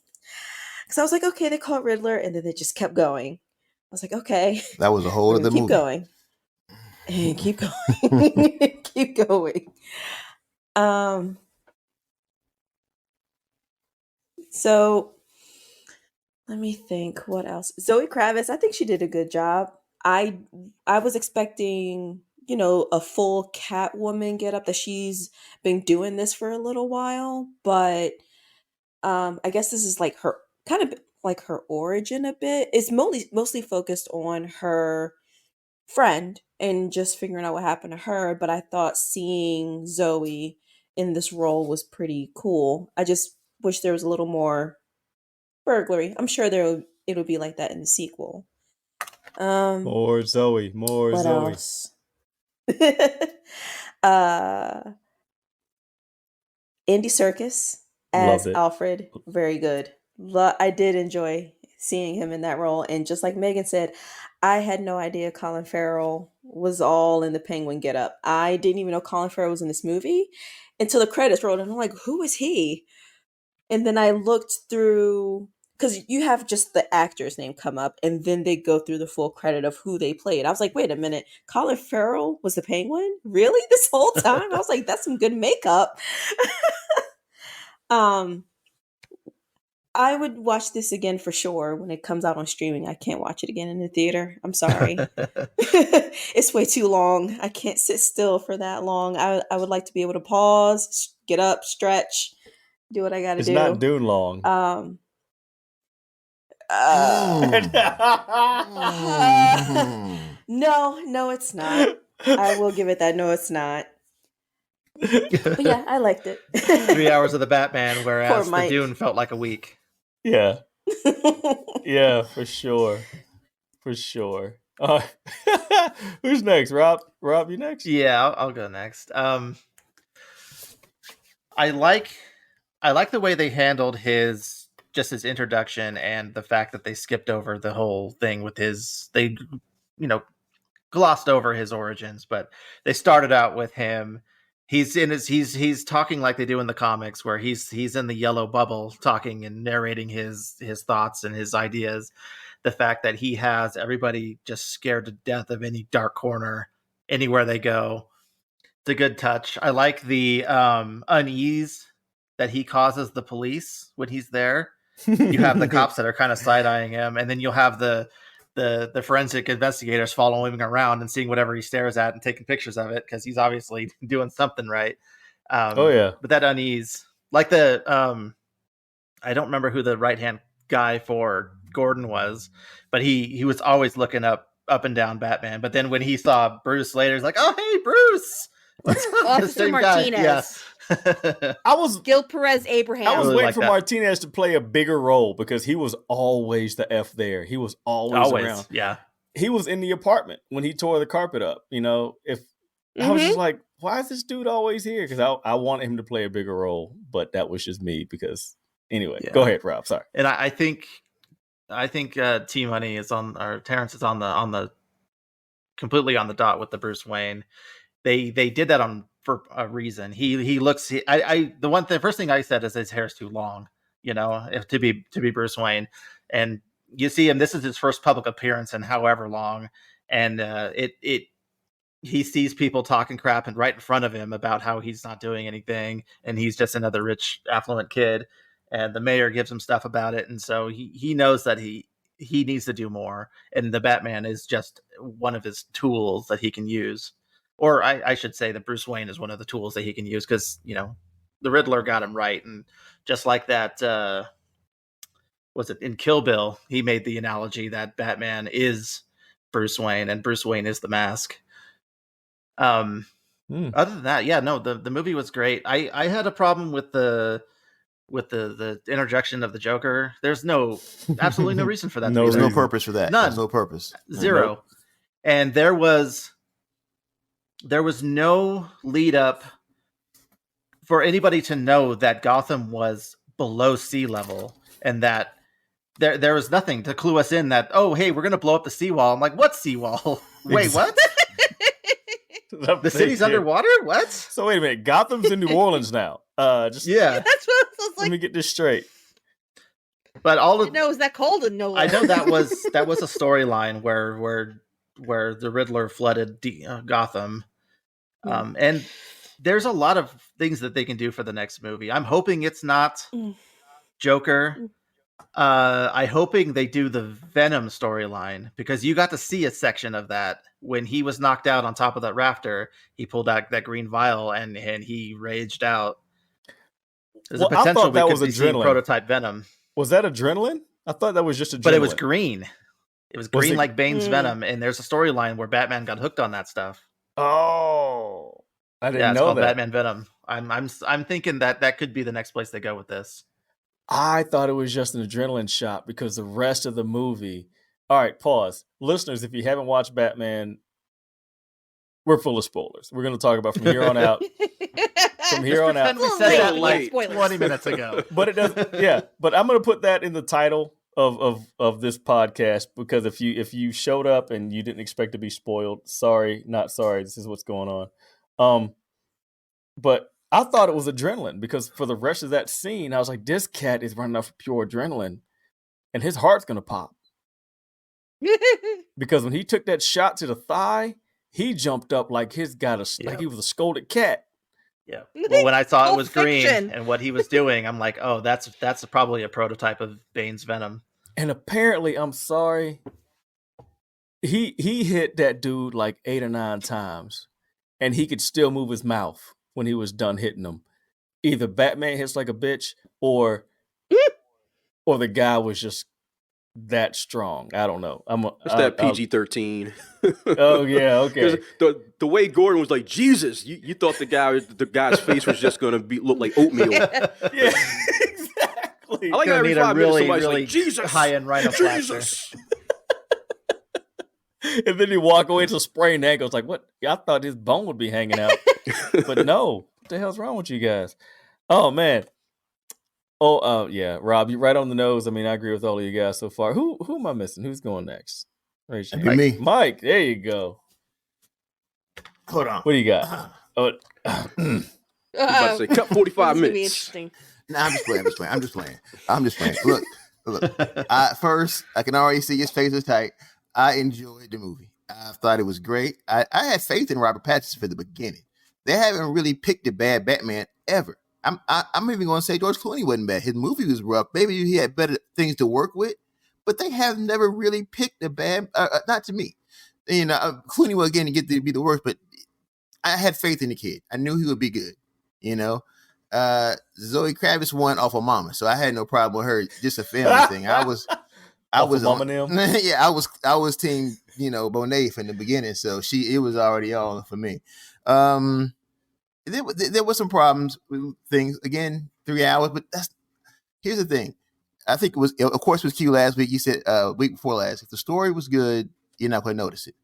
Because I was like, okay, they caught Riddler, and then they just kept going. I was like, okay, That was a whole we're other gonna keep movie. going. And keep going. Keep going. So let me think what else. Zoe Kravitz, I think she did a good job. I was expecting, a full Catwoman get up, that she's been doing this for a little while, but I guess this is like her kind of like her origin a bit. It's mostly focused on her friend and just figuring out what happened to her, but I thought seeing Zoe in this role was pretty cool. I just wish there was a little more burglary. I'm sure it'll be like that in the sequel. More Zoe. More What Zoe. else? Andy Serkis as Loved it. Alfred, very good. I did enjoy seeing him in that role, and just like Megan said, I had no idea Colin Farrell was all in the Penguin getup. I didn't even know Colin Farrell was in this movie until the credits rolled, and I'm like, who is he? And then I looked through, because you have just the actor's name come up, and then they go through the full credit of who they played. I was like, wait a minute, Colin Farrell was the Penguin? Really? This whole time? I was like, that's some good makeup. I would watch this again for sure when it comes out on streaming. I can't watch it again in the theater. I'm sorry. It's way too long. I can't sit still for that long. I would like to be able to pause, get up, stretch, do what I got to do. It's not Dune long. No, it's not. I will give it that. No, it's not. But yeah, I liked it. 3 hours of the Batman, whereas Poor the Mike. Dune felt like a week. Yeah. Yeah, for sure. For sure. Who's next? Rob, you next? Yeah, I'll go next. I like the way they handled his introduction, and the fact that they skipped over the whole thing with they glossed over his origins, but they started out with him he's talking like they do in the comics, where he's in the yellow bubble talking and narrating his thoughts and his ideas. The fact that he has everybody just scared to death of any dark corner anywhere they go. It's a good touch. I like the unease that he causes the police when he's there. You have the cops that are kind of side-eyeing him, and then you'll have the forensic investigators following him around and seeing whatever he stares at and taking pictures of it because he's obviously doing something right. Oh yeah. But that unease, like the I don't remember who the right-hand guy for Gordon was, but he was always looking up and down Batman. But then when he saw Bruce later, he's like, "Oh, hey, Bruce, what's up?" Officer Martinez. Yeah. I was Gil Perez Abraham. I was really waiting like for that. Martinez to play a bigger role because he was always the F there. He was always around. Yeah. He was in the apartment when he tore the carpet up. You know, if I was just like, why is this dude always here? Because I wanted him to play a bigger role, but that was just me. Because anyway, go ahead, Rob. Sorry. And I think T Money is on, or Terrence is on the completely on the dot with the Bruce Wayne. They did that for a reason. He looks. The first thing I said is his hair's too long. You know, to be Bruce Wayne, and you see him. This is his first public appearance in however long, and he sees people talking crap and right in front of him about how he's not doing anything and he's just another rich, affluent kid. And the mayor gives him stuff about it, and so he knows that he needs to do more. And the Batman is just one of his tools that he can use. Or I should say that Bruce Wayne is one of the tools that he can use because, you know, the Riddler got him right. And just like that, was it in Kill Bill, he made the analogy that Batman is Bruce Wayne and Bruce Wayne is the mask. Other than that, yeah, no, the movie was great. I had a problem with the interjection of the Joker. There's absolutely no reason for that. There's no purpose for that. None. There's no purpose. Zero. Nope. And there was no lead up for anybody to know that Gotham was below sea level and that there was nothing to clue us in that, oh, hey, we're going to blow up the seawall. I'm like, what seawall? Wait, what? The city's underwater? What? So wait a minute. Gotham's in New Orleans now. Yeah. That's what I was Let like. me get this straight. But all of No, it was that cold in No. I know that was a storyline where the Riddler flooded Gotham, and there's a lot of things that they can do for the next movie. I'm hoping it's not Joker. I'm hoping they do the Venom storyline because you got to see a section of that when he was knocked out on top of that rafter. He pulled out that green vial and he raged out. There's a potential I thought that we was could be seeing adrenaline. prototype Venom. Was that adrenaline? I thought that was just adrenaline. But it was green. It was green it- like Bane's Venom, and there's a storyline where Batman got hooked on that stuff. Oh, I didn't Yeah, it's know called that. Batman Venom. I'm thinking that could be the next place they go with this. I thought it was just an adrenaline shot because the rest of the movie. All right, pause. Listeners, if you haven't watched Batman, we're full of spoilers. We're going to talk about from here on out. From here on out. We said that like Spoilers. 20 minutes ago. But it doesn't. Yeah, but I'm going to put that in the title of this podcast because if you showed up and you didn't expect to be spoiled, sorry, not sorry. This is what's going on. But I thought it was adrenaline because for the rest of that scene, I was like, this cat is running off of pure adrenaline, and his heart's gonna pop because when he took that shot to the thigh, he jumped up like like he was a scolded cat. Yeah. Well, when I saw it Pulp was green Fiction. and what he was doing, I'm like, oh, that's probably a prototype of Bane's Venom. And apparently, I'm sorry, he hit that dude like 8 or 9 times, and he could still move his mouth when he was done hitting him. Either Batman hits like a bitch, or the guy was just that strong. I don't know. It's that PG-13. Oh yeah, okay. The way Gordon was like, Jesus, you thought the guy's face was just gonna look like oatmeal. Yeah, exactly. I like how Gonna every need a 5 minutes really, somebody's really like, Jesus, high-end rhinoplasty. Jesus. And then he walk away to sprained ankle. It's like, what? I thought his bone would be hanging out, but no. What the hell's wrong with you guys? Oh man. Oh, yeah, Rob, you're right on the nose. I mean, I agree with all of you guys so far. Who am I missing? Who's going next? Raise your That'd be hand. me. Mike, there you go. Hold on. What do you got? Oh, You about to say cut 45 This is gonna be minutes. interesting. Nah, I'm just playing. Look. First, I can already see his face is tight. I enjoyed the movie. I thought it was great. I had faith in Robert Pattinson for the beginning. They haven't really picked a bad Batman ever. I'm even going to say George Clooney wasn't bad. His movie was rough. Maybe he had better things to work with, but they have never really picked a bad. Not to me. Clooney was again to get to be the worst, but I had faith in the kid. I knew he would be good. Zoe Kravitz won off of Mama, so I had no problem with her. Just a family thing. I was Mama on, Nim? yeah, I was team, Bonet from the beginning, so it was already all for me. There was some problems with things. Again, 3 hours, but here's the thing. I think it was, of course, it was Q last week. You said week before last. If the story was good, you're not going to notice it.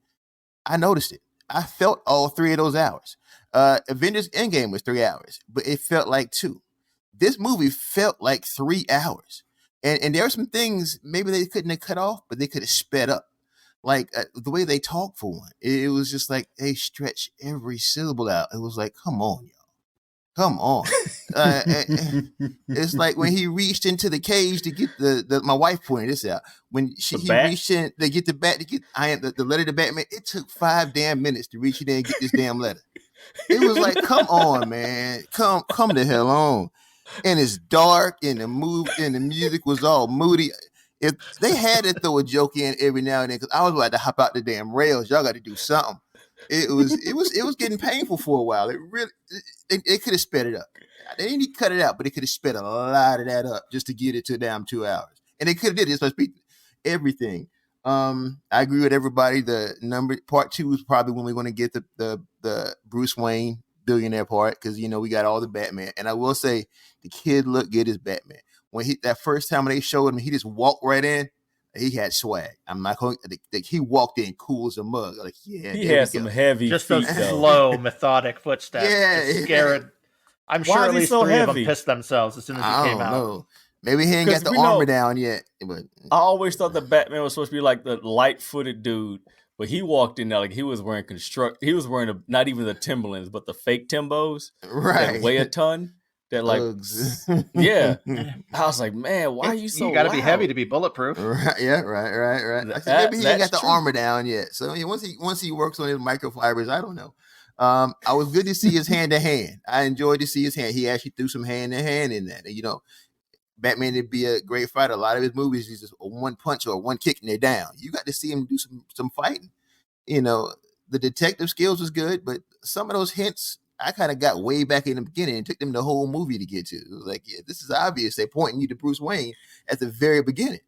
I noticed it. I felt all 3 of those hours. Avengers Endgame was 3 hours, but it felt like 2. This movie felt like 3 hours. And there are some things maybe they couldn't have cut off, but they could have sped up. Like the way they talk for one. It was just like they stretched every syllable out. It was like, come on, y'all. Come on. It's like when he reached into the cage to get my wife pointed this out. When he reached in to get the bat, to get the letter to Batman, it took 5 damn minutes to reach in there and get this damn letter. It was like, come on, man. Come the hell on. And it's dark and the music was all moody. If they had to throw a joke in every now and then, because I was about to hop out the damn rails. Y'all got to do something. It was getting painful for a while. It really they could have sped it up. They didn't need to cut it out, but they could have sped a lot of that up just to get it to damn 2 hours. And they could have did it. So everything. I agree with everybody. The part 2 is probably when we're going to get the Bruce Wayne billionaire part, because we got all the Batman. And I will say the kid looked good as Batman. When that first time when they showed him, he just walked right in. He had swag. I'm not going. He walked in cool as a mug. Like, yeah, he had some heavy, just feet, those slow, methodic footsteps. Yeah, scared. I'm sure at least 3 of them pissed themselves as soon as he came out. Know. Maybe he ain't got the armor down yet. But I always thought the Batman was supposed to be like the light-footed dude, but he walked in there like he was wearing He was wearing not even the Timberlands, but the fake Timbos that weigh a ton. That yeah. I was like, man, why are you so? You got to loud? be heavy to be bulletproof. Right, yeah, right. Maybe he ain't got the armor down yet. So once he works on his microfibers, I don't know. I was good to see his hand to hand. I enjoyed to see his hand. He actually threw some hand to hand in that. Batman would be a great fighter. A lot of his movies, he's just a one punch or one kick and they're down. You got to see him do some fighting. The detective skills was good, but some of those hints I kind of got way back in the beginning and took them the whole movie to get to. It was like, yeah, this is obvious. They're pointing you to Bruce Wayne at the very beginning.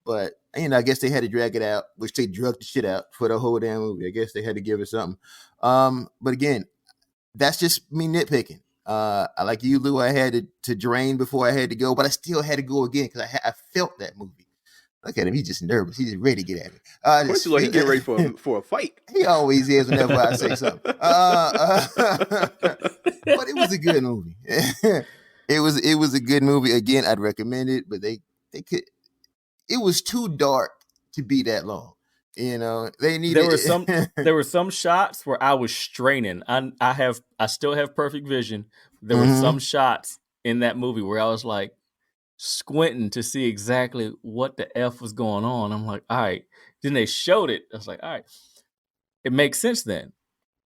But, I guess they had to drag it out, which they drugged the shit out for the whole damn movie. I guess they had to give it something. But again, that's just me nitpicking. I like you, Lou. I had to drain before I had to go, but I still had to go again because I felt that movie. Look at him. He's just nervous. He's just ready to get at me. Looks like he get ready for a fight. He always is whenever I say something. But it was a good movie. It was a good movie. Again, I'd recommend it, but they could. It was too dark to be that long. They needed. There were some shots where I was straining. I still have perfect vision. There were some shots in that movie where I was like squinting to see exactly what the F was going on. I'm like, all right. Then they showed it. I was like, all right. It makes sense then.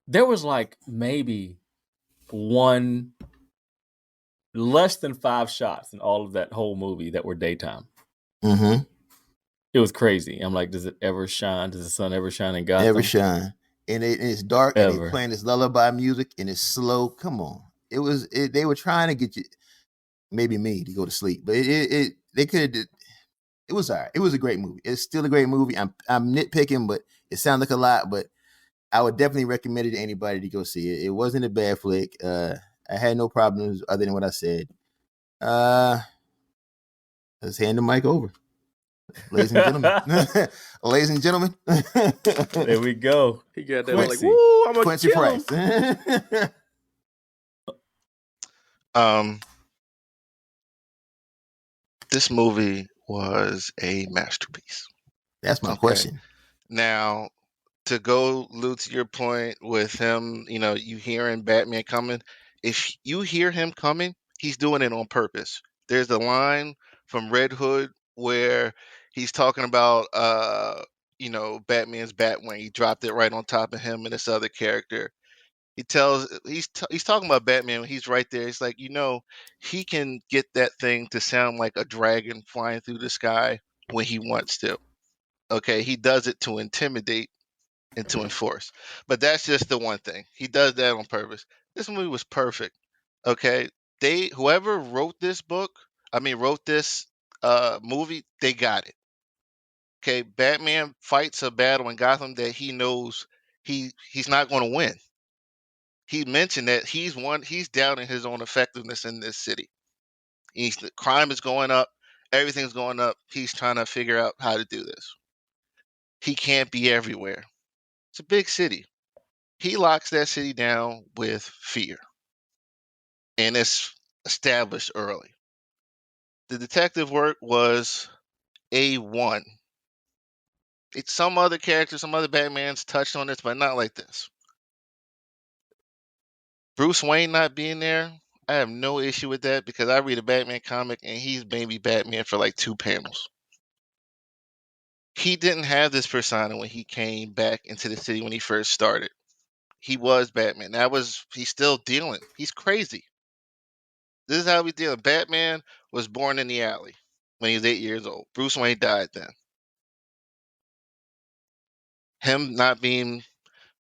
There was like maybe less than 5 shots in all of that whole movie that were daytime. Mm-hmm. It was crazy. I'm like, does it ever shine? Does the sun ever shine in Gotham? Never shine. And it's dark and they're playing this lullaby music and it's slow. Come on. They were trying to get you, maybe me, to go to sleep. But they could have. It was all right. It was a great movie. It's still a great movie. I'm nitpicking, but it sounds like a lot. But I would definitely recommend it to anybody to go see it. It wasn't a bad flick. I had no problems other than what I said. Let's hand the mic over. Ladies and gentlemen. Ladies and gentlemen. There we go. He got that Quincy. like, woo, I'm a Quincy Price. This movie was a masterpiece. That's my question. Now, to go, Lou, to your point with him, you hearing Batman coming. If you hear him coming, he's doing it on purpose. There's a line from Red Hood where he's talking about, Batman's Batwing. He dropped it right on top of him and this other character. He's talking about Batman when he's right there. He's like, he can get that thing to sound like a dragon flying through the sky when he wants to. Okay, he does it to intimidate and to enforce. But that's just the one thing. He does that on purpose. This movie was perfect. Okay. Whoever wrote this wrote this movie, they got it. Okay. Batman fights a battle in Gotham that he knows he's not going to win. He mentioned that he's doubting his own effectiveness in this city. The crime is going up, everything's going up. He's trying to figure out how to do this. He can't be everywhere. It's a big city. He locks that city down with fear. And it's established early. The detective work was A1. It's some other characters, some other Batmans touched on this, but not like this. Bruce Wayne not being there, I have no issue with that because I read a Batman comic and he's maybe Batman for like 2 panels. He didn't have this persona when he came back into the city when he first started. He was Batman. He's still dealing. He's crazy. This is how we deal. Batman was born in the alley when he was 8 years old. Bruce Wayne died then. Him not being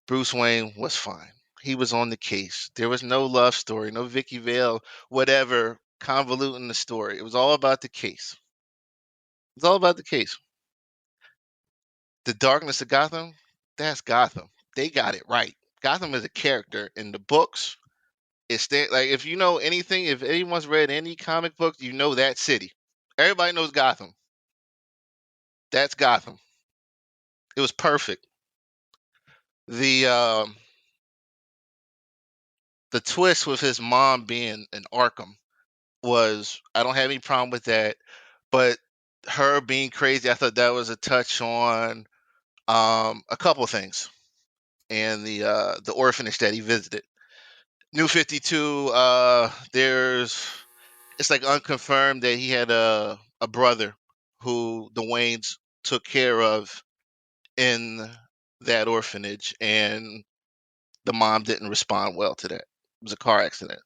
Bruce Wayne was fine. He was on the case. There was no love story, no Vicky Vale, whatever, convoluting the story. It was all about the case. It's all about the case. The darkness of Gotham, that's Gotham. They got it right. Gotham is a character in the books. Like if you know anything, if anyone's read any comic book, you know that city. Everybody knows Gotham. That's Gotham. It was perfect. The twist with his mom being an Arkham was, I don't have any problem with that, but her being crazy, I thought that was a touch on a couple of things, and the orphanage that he visited. New 52, it's like unconfirmed that he had a brother who the Waynes took care of in that orphanage, and the mom didn't respond well to that. It was a car accident.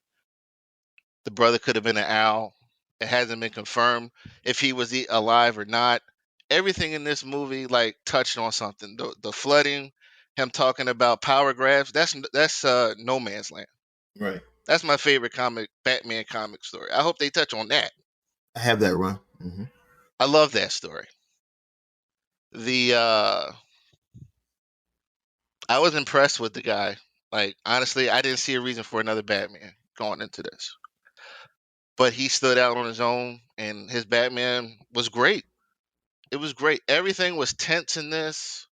The brother could have been an owl. It hasn't been confirmed if he was alive or not. Everything in this movie like touched on something. The flooding, him talking about power grabs. That's No Man's Land. Right. That's my favorite Batman comic story. I hope they touch on that. I have that run. Mm-hmm. I love that story. I was impressed with the guy. Like honestly, I didn't see a reason for another Batman going into this. But he stood out on his own, and his Batman was great. It was great. Everything was tense in this.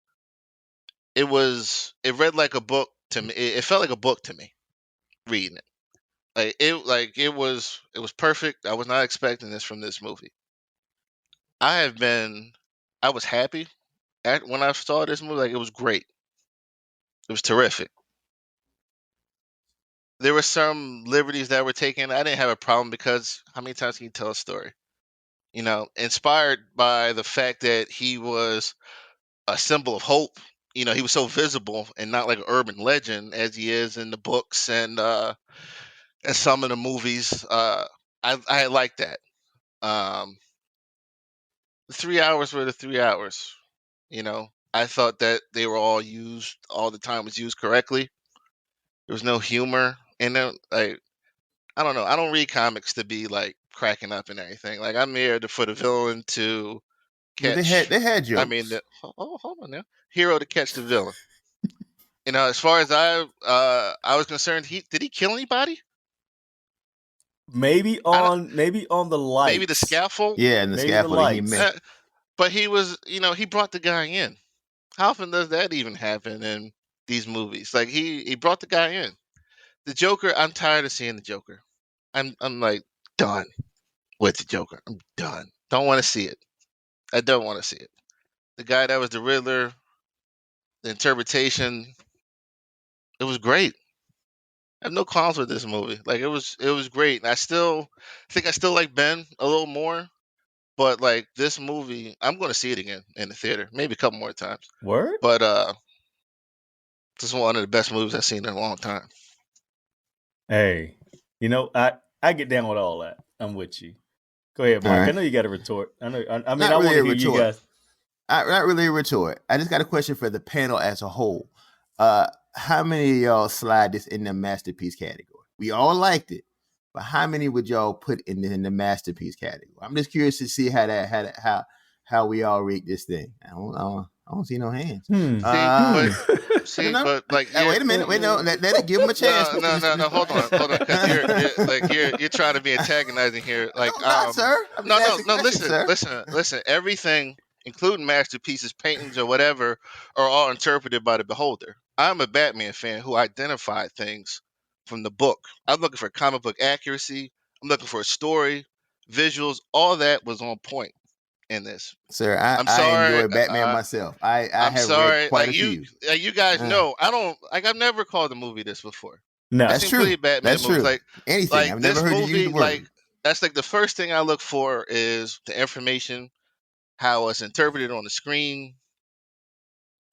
It read like a book to me. It felt like a book to me reading it. It was perfect. I was not expecting this from this movie. I was happy when I saw this movie. Like it was great. It was terrific. There were some liberties that were taken. I didn't have a problem because how many times can you tell a story? Inspired by the fact that he was a symbol of hope. He was so visible and not like an urban legend as he is in the books and some of the movies. I like that. The 3 hours were the 3 hours. I thought that they were all the time was used correctly. There was no humor in them. Like I don't know. I don't read comics to be like cracking up and everything. Like I'm here for the villain to Yeah, catch. they had jokes. Hold on now. Hero to catch the villain. As far as I was concerned, did he kill anybody? Maybe on the lights. Maybe the scaffold. Yeah, and the Maybe scaffolding the he lights. missed. But he was, he brought the guy in. How often does that even happen in these movies? Like he brought the guy in. The Joker, I'm tired of seeing the Joker. I'm like done with the Joker. I'm done. Don't want to see it. I don't want to see it. The guy that was the Riddler, the interpretation, it was great. I have no qualms with this movie. Like it was great. And I think I still like Ben a little more, but like this movie, I'm going to see it again in the theater, maybe a couple more times. Word? But this is one of the best movies I've seen in a long time. Hey, I get down with all that. I'm with you. Go ahead, Mike. All right. I know you got a retort. I know. I mean, Not I really want a to hear you retort. guys. Not really a retort. I just got a question for the panel as a whole. How many of y'all slide this in the masterpiece category? We all liked it, but how many would y'all put in the masterpiece category? I'm just curious to see how we all rate this thing. I don't see no hands. But like, wait a minute, let it give him a chance. No, hold on, because you're trying to be antagonizing here. Like, no, not, sir. Listen. Everything, including masterpieces, paintings, or whatever, are all interpreted by the beholder. I'm a Batman fan who identified things from the book. I'm looking for comic book accuracy. I'm looking for a story, visuals. All that was on point in this. Sir, I'm sorry. I enjoy Batman myself. I I'm have sorry. read quite a few. You guys know I don't like. I've never called the movie this before. No, I've that's seen true. plenty of Batman That's movies. true. Like anything. I've never heard you use the word. Like that's like the first thing I look for is the information, how it's interpreted on the screen.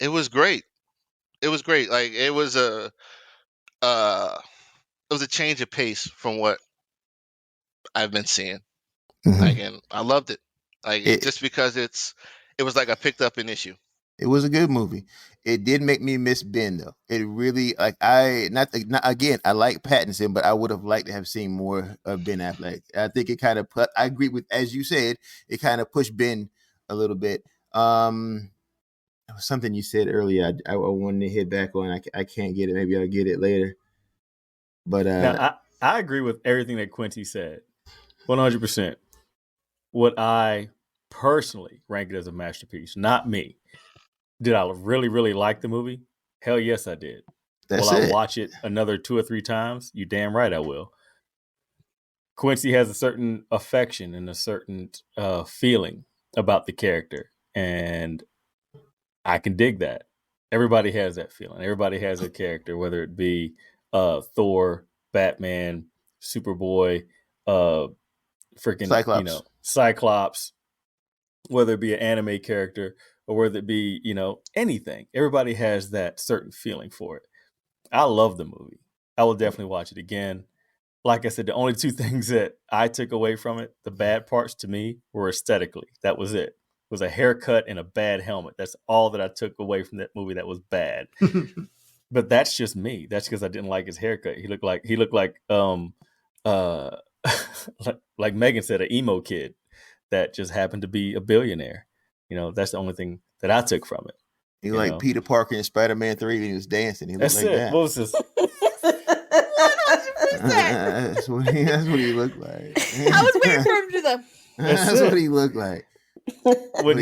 It was great. It was great. Like it was a change of pace from what I've been seeing. Mhm. Like, and I loved it. Like just because it was like I picked up an issue. It was a good movie. It did make me miss Ben though. It really not again. I like Pattinson, but I would have liked to have seen more of Ben Affleck. I think it kind of put. I agree with as you said. It kind of pushed Ben a little bit. It was something you said earlier. I wanted to hit back on. I can't get it. Maybe I'll get it later. But now, I agree with everything that Quincy said, 100%. What I personally rank it as a masterpiece, not me. Did I really, really like the movie? Hell yes, I did. Will I watch it another 2 or 3 times? You damn right I will. Quincy has a certain affection and a certain feeling about the character, and I can dig that. Everybody has that feeling. Everybody has a character, whether it be Thor, Batman, Superboy, freaking Cyclops, whether it be an anime character or whether it be, anything. Everybody has that certain feeling for it. I love the movie. I will definitely watch it again. Like I said, the only 2 things that I took away from it, the bad parts to me, were aesthetically. That was it. It was a haircut and a bad helmet. That's all that I took away from that movie that was bad. But that's just me. That's because I didn't like his haircut. He looked like like Megan said, an emo kid that just happened to be a billionaire. That's the only thing that I took from it. He like Peter Parker in Spider-Man 3 when he was dancing. He looked that's like it. that. What was this? That's what he looked like. I was waiting for him to do the. That's what he looked like. When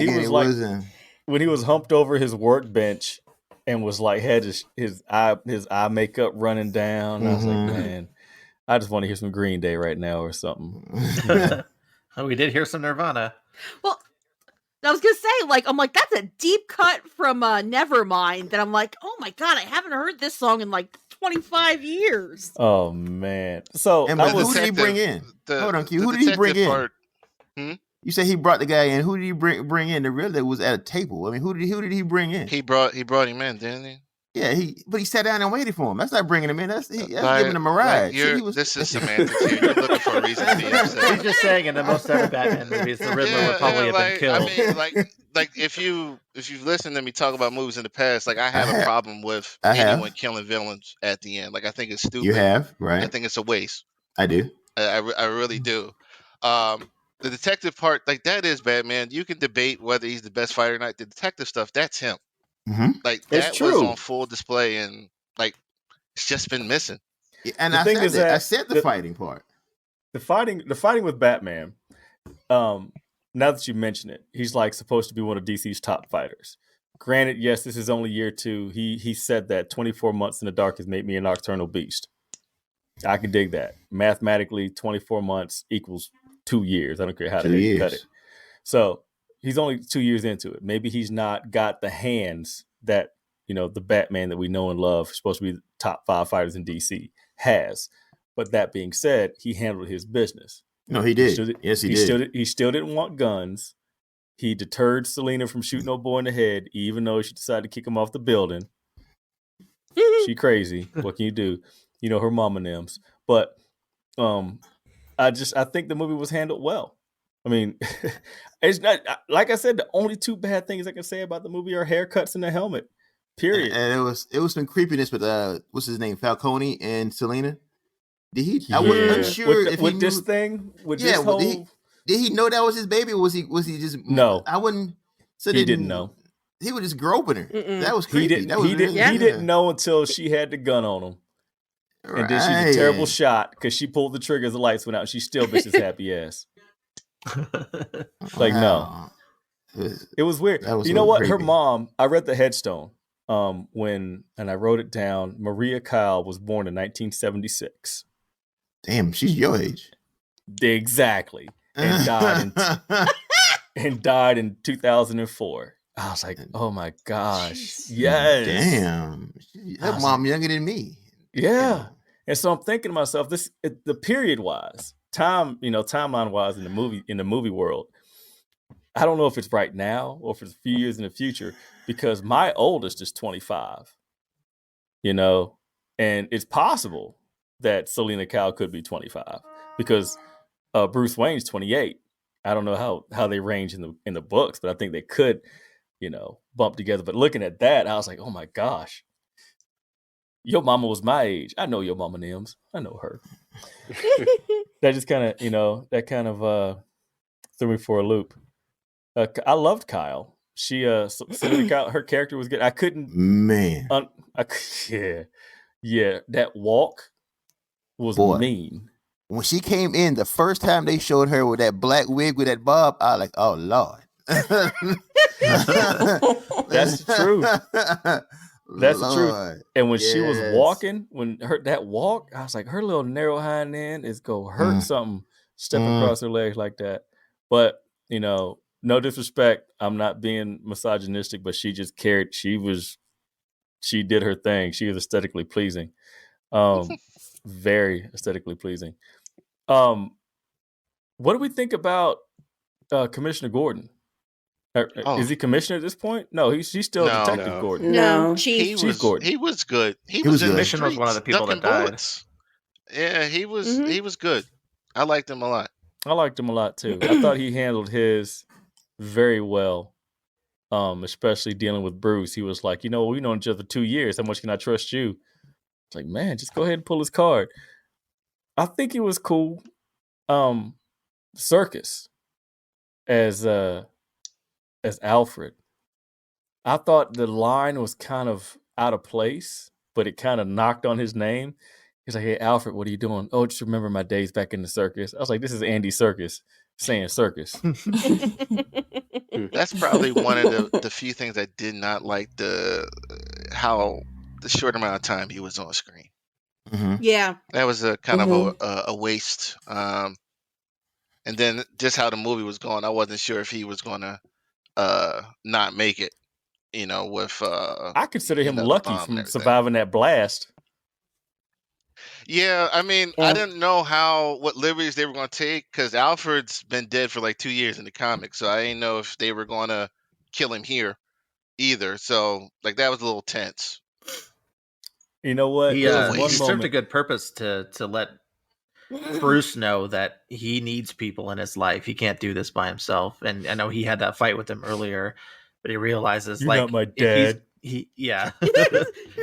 he was humped over his workbench and was like had his eye makeup running down. Mm-hmm. I was like, man, I just want to hear some Green Day right now or something. We did hear some Nirvana. Well, I was gonna say, I'm like, that's a deep cut from Nevermind. That I'm like, oh my god, I haven't heard this song in 25 years. Oh man! So who did he bring in? Hold on, Q. Who did he bring in? You said he brought the guy in. Who did he bring in? The real that was at a table. I mean, who did he bring in? He brought him in, didn't he? Yeah, but he sat down and waited for him. That's not bringing him in. That's giving him a ride. This is semantics here. You're looking for a reason to be upset. He's just saying in the most ever Batman movies, the Riddler would probably have been killed. I mean, if you've listened to me talk about movies in the past, I have a problem with anyone killing villains at the end. I think it's stupid. You have, right? I think it's a waste. I do. I really do. The detective part, that is Batman. You can debate whether he's the best fighter or not. The detective stuff, that's him. Mm-hmm. That was on full display, and it's just been missing. Yeah, and I said the fighting part. The fighting with Batman. Now that you mention it, he's supposed to be one of DC's top fighters. Granted, yes, this is only year 2. He said that 24 months in the dark has made me a nocturnal beast. I can dig that. Mathematically, 24 months equals 2 years. I don't care how to cut it. So he's only 2 years into it. Maybe he's not got the hands that the Batman that we know and love, supposed to be the top 5 fighters in DC, has. But that being said, he handled his business. No, he did. Yes, he did. He still didn't want guns. He deterred Selena from shooting old boy in the head, even though she decided to kick him off the building. She crazy. What can you do? Her mama names. But I think the movie was handled well. I mean, it's not, like I said, the only 2 bad things I can say about the movie are haircuts and the helmet. Period. And it was some creepiness with what's his name, Falcone and Selena. Did he? I wasn't unsure if he knew this thing. With yeah, this whole... did he know that was his baby, or was he just no? I wouldn't. So he didn't know. He was just groping her. Mm-mm. That was creepy. He didn't know until she had the gun on him. Right. And then she's a terrible shot because she pulled the trigger as the lights went out and she still bitch his happy ass. Like, no. It was weird. You know what? Creepy. Her mom, I read the headstone and I wrote it down. Maria Kyle was born in 1976. Damn, she's your age. Exactly. And died in 2004. I was like, oh my gosh. Jeez. Yes. Damn. Her mom younger than me. Yeah. And so I'm thinking to myself, the period wise, timeline wise in the movie world, I don't know if it's right now or if it's a few years in the future, because my oldest is 25. And it's possible that Selena Kyle could be 25 because Bruce Wayne's 28. I don't know how they range in the books, but I think they could, bump together. But looking at that, I was like, oh my gosh. Your mama was my age. I know your mama Nims. I know her. That just kind of, threw me for a loop. I loved Kyle. She, Kyle, her character was good. I couldn't. Man. Yeah. That walk was mean. When she came in, the first time they showed her with that black wig with that bob, I was like, oh, Lord. That's the truth. That's the truth. And when she was walking, that walk, I was like, her little narrow hind end is go hurt something stepping across her legs like that. But, no disrespect. I'm not being misogynistic, but she just cared. She did her thing. She was aesthetically pleasing. Very aesthetically pleasing. What do we think about Commissioner Gordon? Is he commissioner at this point? No, he's still Detective Gordon. No, Chief Gordon. He was good. He was in good. the streets, was one of the people that died. Bullets. Yeah, he was. He was good. I liked him a lot. I liked him a lot too. I thought he handled his very well, especially dealing with Bruce. He was like, we've known each other for 2 years. How much can I trust you? It's like, man, just go ahead and pull his card. I think it was cool. Circus as Alfred. I thought the line was kind of out of place, but it kind of knocked on his name. He's like, hey, Alfred, what are you doing? Oh, just remember my days back in the circus. I was like, this is Andy Serkis saying circus. That's probably one of the few things I did not like, how the short amount of time he was on screen. Mm-hmm. Yeah. That was a kind of a waste. And then just how the movie was going, I wasn't sure if he was going to not make it, with I consider him lucky from surviving that blast. Yeah, I mean, I didn't know what liberties they were going to take because Alfred's been dead for like 2 years in the comics, so I didn't know if they were going to kill him here either. So like that was a little tense. You know what? He served a good purpose to let Bruce know that he needs people in his life. He can't do this by himself. And I know he had that fight with him earlier, but he realizes You're not my dad. He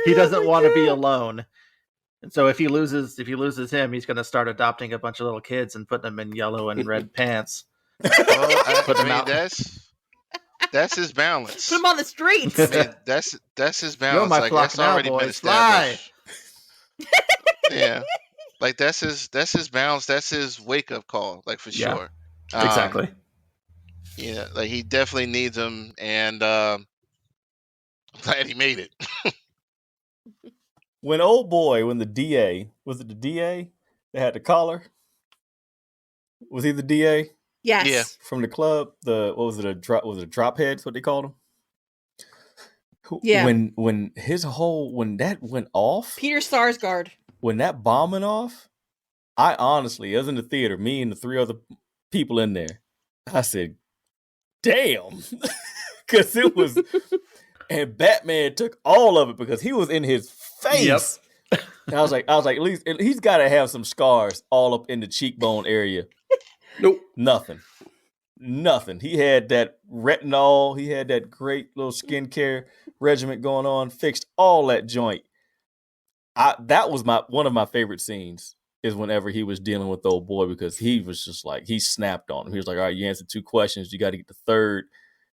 doesn't want to be alone. And so if he loses him, he's going to start adopting a bunch of little kids and putting them in yellow and red pants. Well, that's his balance. Put him on the streets. I mean, that's his balance. You're my like flock that's now, already boys. been established. Yeah, like that's his balance. That's his wake up call. Like for sure. Exactly. Yeah, like he definitely needs him, and I'm glad he made it. When the DA, was it the DA that had the collar? Was he the DA? Yes. Yeah. From the club, was it drop heads, what they called him? Yeah. When that went off, Peter Sarsgaard. when that bomb went off, I honestly, as in the theater, me and the 3 other people in there, I said, "Damn," because it was, and Batman took all of it because he was in his face. And I was like, at least he's got to have some scars all up in the cheekbone area. Nope. Nothing. He had that retinol. He had that great little skincare regimen going on. Fixed all that joint. That was one of my favorite scenes. Is whenever he was dealing with the old boy, because he was just like, he snapped on him. He was like, all right, you answered 2 questions. You got to get the third.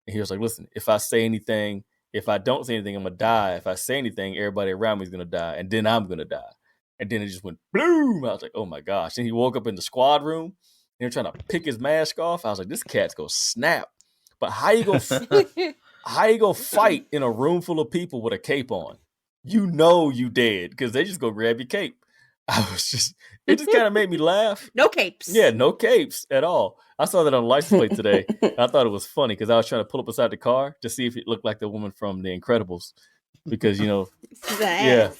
And he was like, listen, if I say anything, if I don't say anything, I'm going to die. If I say anything, everybody around me is going to die. And then I'm going to die. And then it just went boom. I was like, oh my gosh. And he woke up in the squad room and they're trying to pick his mask off. I was like, this cat's going to snap. But how you going to fight in a room full of people with a cape on? You know you dead because they just go grab your cape. It just kind of made me laugh. No capes. Yeah, no capes at all. I saw that on the license plate today. I thought it was funny because I was trying to pull up beside the car to see if it looked like the woman from The Incredibles. Because, yeah.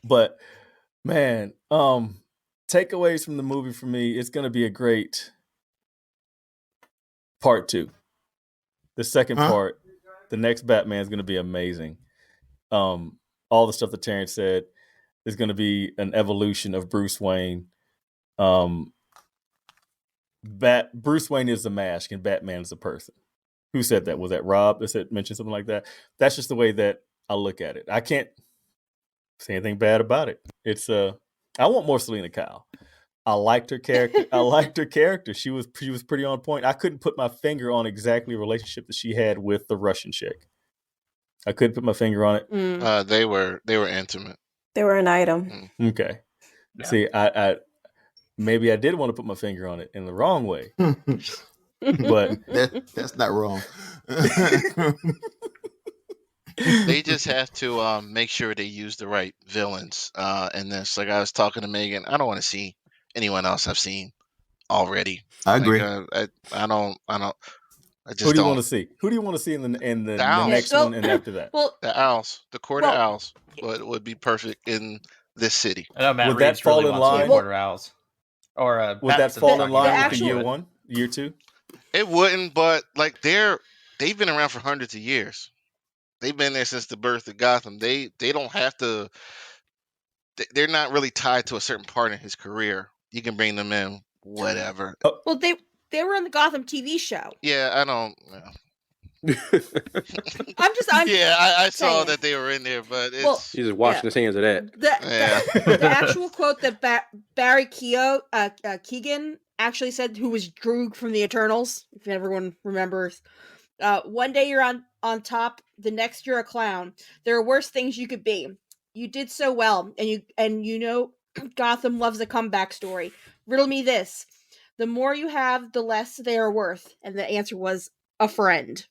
But, man, takeaways from the movie for me, it's going to be a great part 2. The second part, the next Batman is going to be amazing. All the stuff that Terrence said. Is going to be an evolution of Bruce Wayne. Bruce Wayne is the mask and Batman is the person. Who said that? Was that Rob that mentioned something like that? That's just the way that I look at it. I can't say anything bad about it. It's I want more Selena Kyle. I liked her character. She was pretty on point. I couldn't put my finger on exactly the relationship that she had with the Russian chick. I couldn't put my finger on it. They were intimate. They were an item. Okay. Yeah. See, I maybe I did want to put my finger on it in the wrong way. But that's not wrong. They just have to make sure they use the right villains in this. Like I was talking to Megan, I don't want to see anyone else I've seen already. I agree. I don't. I just Who do you don't. want to see? Who do you want to see in the next one and after that? Well, the Owls, the Court of Owls would be perfect in this city. I know Matt would Reeves that fall really in wants line? The Court of Owls. Or would that fall in line with actual... the year 1, year 2? It wouldn't, but like they've been around for hundreds of years. They've been there since the birth of Gotham. They don't have to. They're not really tied to a certain part in his career. You can bring them in, whatever. Well, they were on the Gotham TV show. Yeah, I don't. I'm I saw that they were in there, but it's he's just washing his hands of that. The actual quote that Barry Keoghan actually said, who was Droog from the Eternals, if everyone remembers. One day you're on top, the next you're a clown. There are worse things you could be. You did so well, and you know Gotham loves a comeback story. Riddle me this: the more you have, the less they are worth. And the answer was a friend.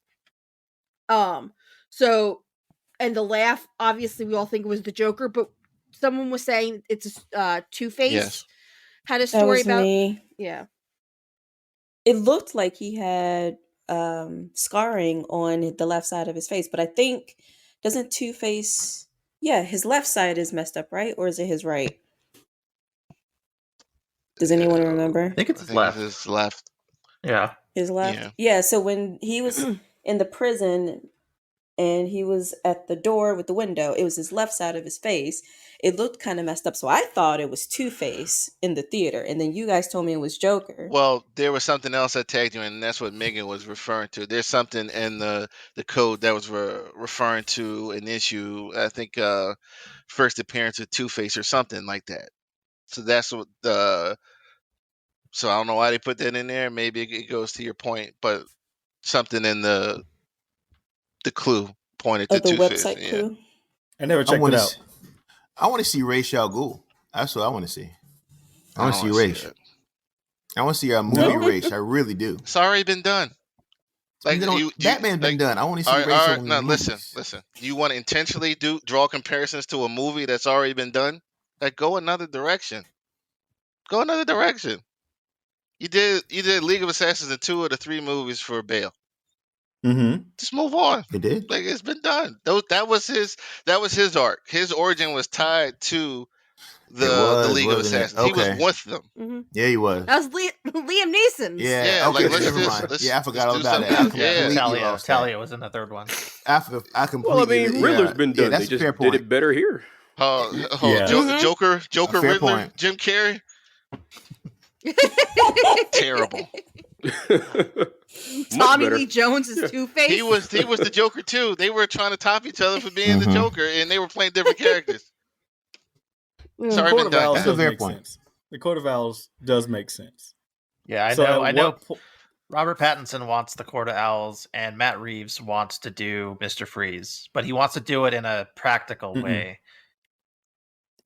So, and the laugh, obviously we all think it was the Joker, but someone was saying it's Two-Face. Yes. Had a story about me. Yeah. It looked like he had scarring on the left side of his face, but I think doesn't Two-Face, his left side is messed up, right? Or is it his right? Does anyone remember? I think it's left. His left. Yeah. His left? Yeah, so when he was in the prison and he was at the door with the window, it was his left side of his face. It looked kind of messed up, so I thought it was Two-Face in the theater, and then you guys told me it was Joker. Well, there was something else that tagged you, and that's what Megan was referring to. There's something in the code that was referring to an issue, I think first appearance of Two-Face or something like that. So that's what so I don't know why they put that in there. Maybe it goes to your point, but something in the clue pointed to the Two-Face. website clue? I never checked it out. I want to see Ra's al Ghul. That's what I want to see. I want to see Ra's. I want to see a movie Ra's. I really do. It's already been done. Like Batman's been done. I want to see Ra's. All right, no, listen. You want to intentionally draw comparisons to a movie that's already been done? Like, go another direction. Go another direction. You did League of Assassins in 2 of the 3 movies for Bale. Just move on. It did. Like, it's been done. That was his arc. His origin was tied to the League of wasn't it? Assassins. He was Okay. with them. Mm-hmm. Yeah, he was. That was Liam Neeson's. Yeah. Yeah, Okay. like, let's Never just- mind. let's- Yeah, I forgot all let's do about that. I something. completely Yeah. lost that. Talia was in the third one. I completely. Well, I mean, Riddler's been done. that's They a fair just point. did it better here. Yeah. Joker, fair Riddler, point. Jim Carrey. Terrible. Tommy better. Lee Jones is Two-Face. He was the Joker too. They were trying to top each other for being the Mhm. Joker, and they were playing different characters. Sorry, Court of been done. Owls That's a does fair make point. sense. The Court of Owls does make sense. Yeah, I So know. at I know. what po- Robert Pattinson wants the Court of Owls, and Matt Reeves wants to do Mr. Freeze, but he wants to do it in a practical way.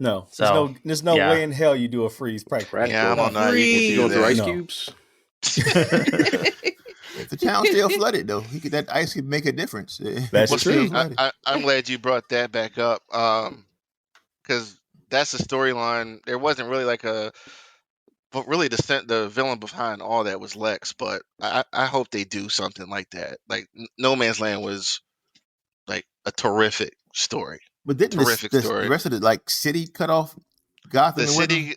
No, So, there's no yeah. way in hell you do a freeze practical. Yeah, I don't know how you can You do going through ice that. No. cubes? If the town's still flooded, though, that ice could make a difference. That's Well, true. see, I'm glad you brought that back up, because that's a storyline. There wasn't really but really the villain behind all that was Lex. But I hope they do something like that. Like, No Man's Land was like a terrific story. But didn't Terrific the story. rest of the city cut off Gotham? The and with them?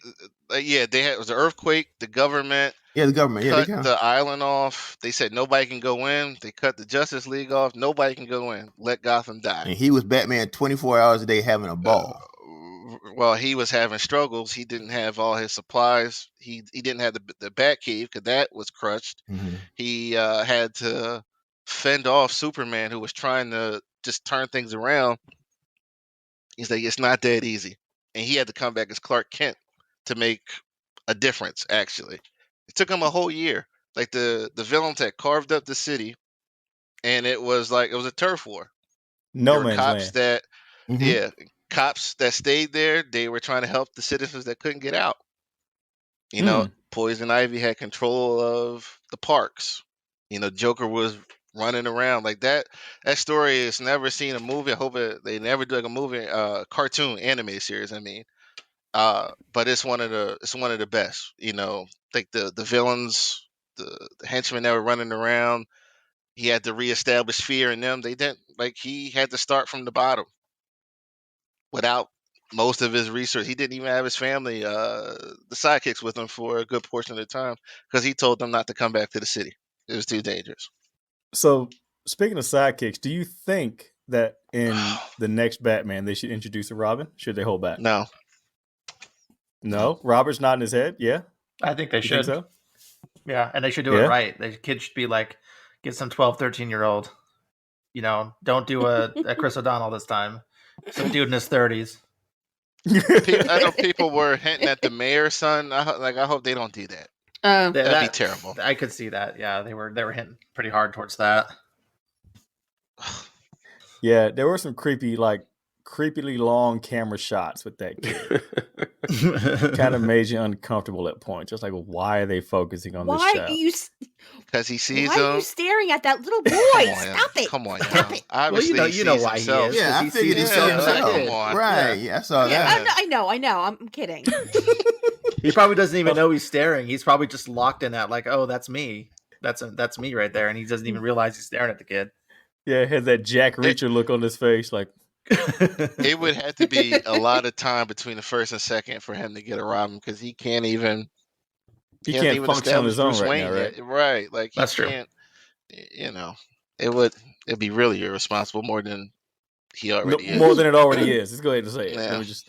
city, it was an earthquake. The government Yeah, the government. Yeah, cut the island off. They said nobody can go in. They cut the Justice League off. Nobody can go in. Let Gotham die. and he was Batman 24 hours a day having a ball. Well, he was having struggles. He didn't have all his supplies. He didn't have the Batcave because that was crushed. Mhm. He had to fend off Superman, who was trying to just turn things around. He's like, it's not that easy, and he had to come back as Clark Kent to make a difference. Actually, it took him a whole year. Like, the villains had carved up the city, and it was a turf war. No There were man's cops land. Mhm. cops that stayed there. They were trying to help the citizens that couldn't get out. Poison Ivy had control of the parks. Joker was running around like that. That story is never seen a movie. I hope they never do like a movie, cartoon animated series. I mean, but it's one of the best. Like the villains, the henchmen that were running around. He had to reestablish fear in them. They didn't he had to start from the bottom without most of his research. He didn't even have his family, the sidekicks with him for a good portion of the time because he told them not to come back to the city. It was too dangerous. So, speaking of sidekicks, do you think that in the next Batman they should introduce a Robin? Should they hold back? No. No? Robert's nodding his head? Yeah? I think they You should. think so? Yeah, and they should do Yeah? it right. The kid should be like, get some 12, 13-year-old. Don't do a Chris O'Donnell this time. Some dude in his 30s. I know people were hinting at the mayor's son. I hope they don't do that. That'd be terrible. I could see that. Yeah, they were hinting pretty hard towards that. Yeah, there were some creepily long camera shots with that kid. Kind of made you uncomfortable at points. Just like, why are they focusing on this Why child? are you? Because he sees Why are them. you staring at that little boy? Come on, Stop it! Come on, Stop y'all. it! Obviously, Well, he you know sees why he himself. is. Yeah, I he figured he sees saw himself. himself. Come on. Right. Yeah, I saw Yeah, that. I know. I'm kidding. He probably doesn't even know he's staring. He's probably just locked in that, like, oh, that's me. That's me right there, and he doesn't even realize he's staring at the kid. Yeah, had that Jack Reacher look on his face, like It would have to be a lot of time between the first and second for him to get a Robin because he can't even. he hasn't can't even function on established his own Bruce right Wayne now, right? yet. Right. Like, he That's true. can't. It'd be really irresponsible more than he already is. More than it already is. Let's go ahead and say it. Yeah. Let me just,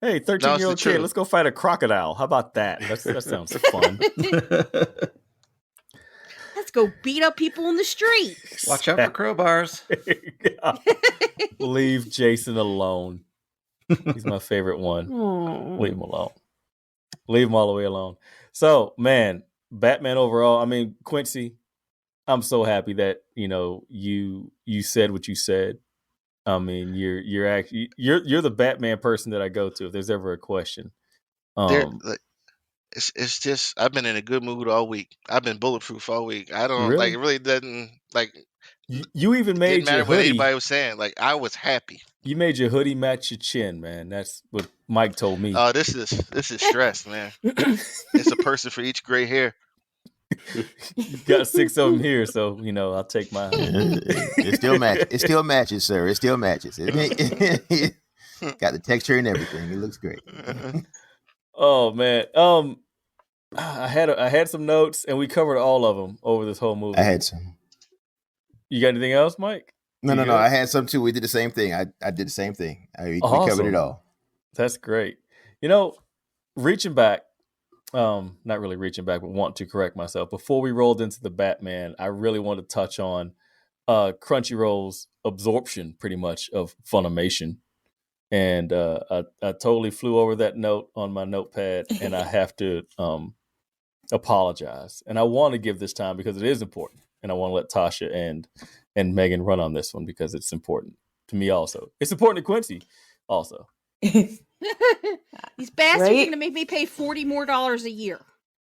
hey, 13-year-old kid, truth. let's go fight a crocodile. How about that? That sounds fun. Let's go beat up people in the street. Watch out for crowbars. Leave Jason alone. He's my favorite one. Leave him alone. Leave him all the way alone. So, man, Batman overall. I mean, Quincy, I'm so happy that you said what you said. I mean, you're actually you're the Batman person that I go to if there's ever a question. It's just I've been in a good mood all week. I've been bulletproof all week. I don't Really? it really doesn't You even made didn't matter your what hoodie. anybody was saying. Like, I was happy. You made your hoodie match your chin, man. That's what Mike told me. Oh, this is stress, man. It's a person for each gray hair. You got 6 of them here, so I'll take mine. It still matches. It still matches, sir. It still matches. It got the texture and everything. It looks great. Oh man, I had some notes, and we covered all of them over this whole movie. I had some. You got anything else, Mike? No. I had some too. We did the same thing. I did the same thing. We covered it all. That's great. Reaching back, not really reaching back, but want to correct myself. Before we rolled into the Batman, I really want to touch on Crunchyroll's absorption, pretty much, of Funimation. And I totally flew over that note on my notepad, and I have to apologize. And I want to give this time because it is important. And I want to let Tasha and Megan run on this one because it's important to me also. It's important to Quincy also. These bastards are going to make me pay $40 more a year.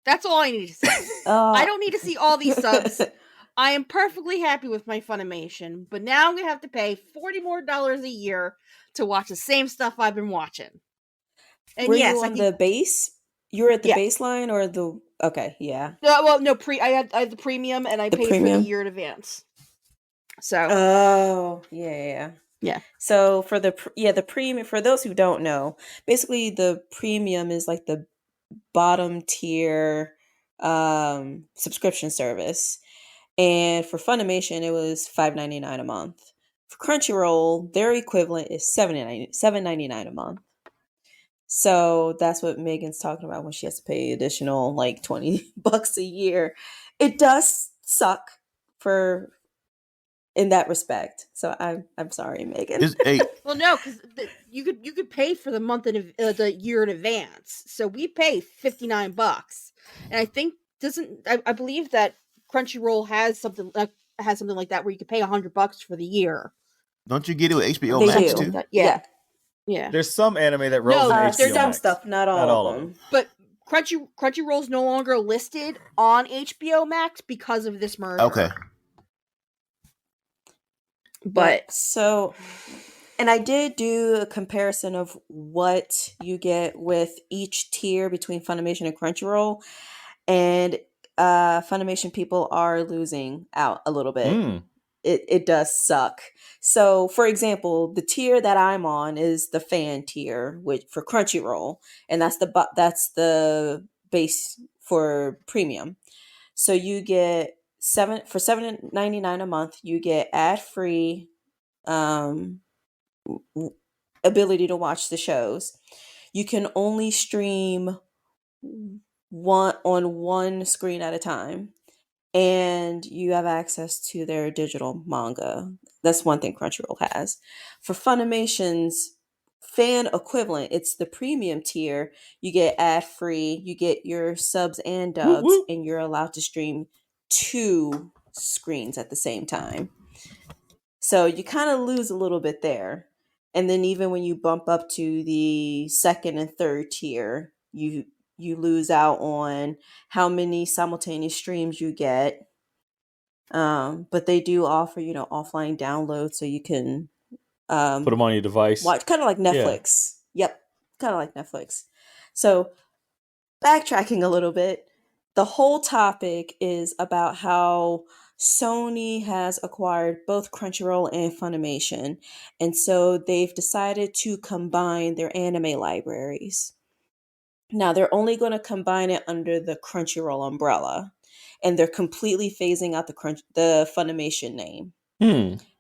That's all I need to see. I don't need to see all these subs. I am perfectly happy with my Funimation, but now I'm going to have to pay $40 more a year to watch the same stuff I've been watching. And were you on the base? You were at the baseline or the... Okay, yeah. No, I had the premium, and I paid for the year in advance. So... Oh, yeah. So for the premium, for those who don't know, basically the premium is like the bottom tier subscription service. And for Funimation, it was $5.99 a month. For Crunchyroll, their equivalent is $7.99 a month. So that's what Megan's talking about when she has to pay additional like $20 a year. It does suck in that respect. So I'm sorry, Megan. Well, no, because you could pay for the month the year in advance. So we pay $59, and I think I believe that Crunchyroll has something like that where you could pay $100 for the year. Don't you get it with HBO Max too? Yeah. There's some anime that rolls in HBO there's some Max. stuff, not all of them. But Crunchyroll's no longer listed on HBO Max because of this merger. Okay. But so, and I did do a comparison of what you get with each tier between Funimation and Crunchyroll, and Funimation people are losing out a little bit. It does suck. So, for example, the tier that I'm on is the fan tier, for Crunchyroll, and that's the base for premium. So you get $7.99 a month. You get ad-free ability to watch the shows. You can only stream one screen at a time. And you have access to their digital manga. That's one thing Crunchyroll has. For Funimation's fan equivalent, it's the premium tier. You get ad-free, you get your subs and dubs, and you're allowed to stream 2 screens at the same time. So you kind of lose a little bit there. And then even when you bump up to the second and third tier, you lose out on how many simultaneous streams you get. But they do offer, offline downloads so you can put them on your device. Watch, kind of like Netflix. Yeah. Yep, kind of like Netflix. So backtracking a little bit, the whole topic is about how Sony has acquired both Crunchyroll and Funimation. And so they've decided to combine their anime libraries. Now, they're only going to combine it under the Crunchyroll umbrella, and they're completely phasing out the Funimation name.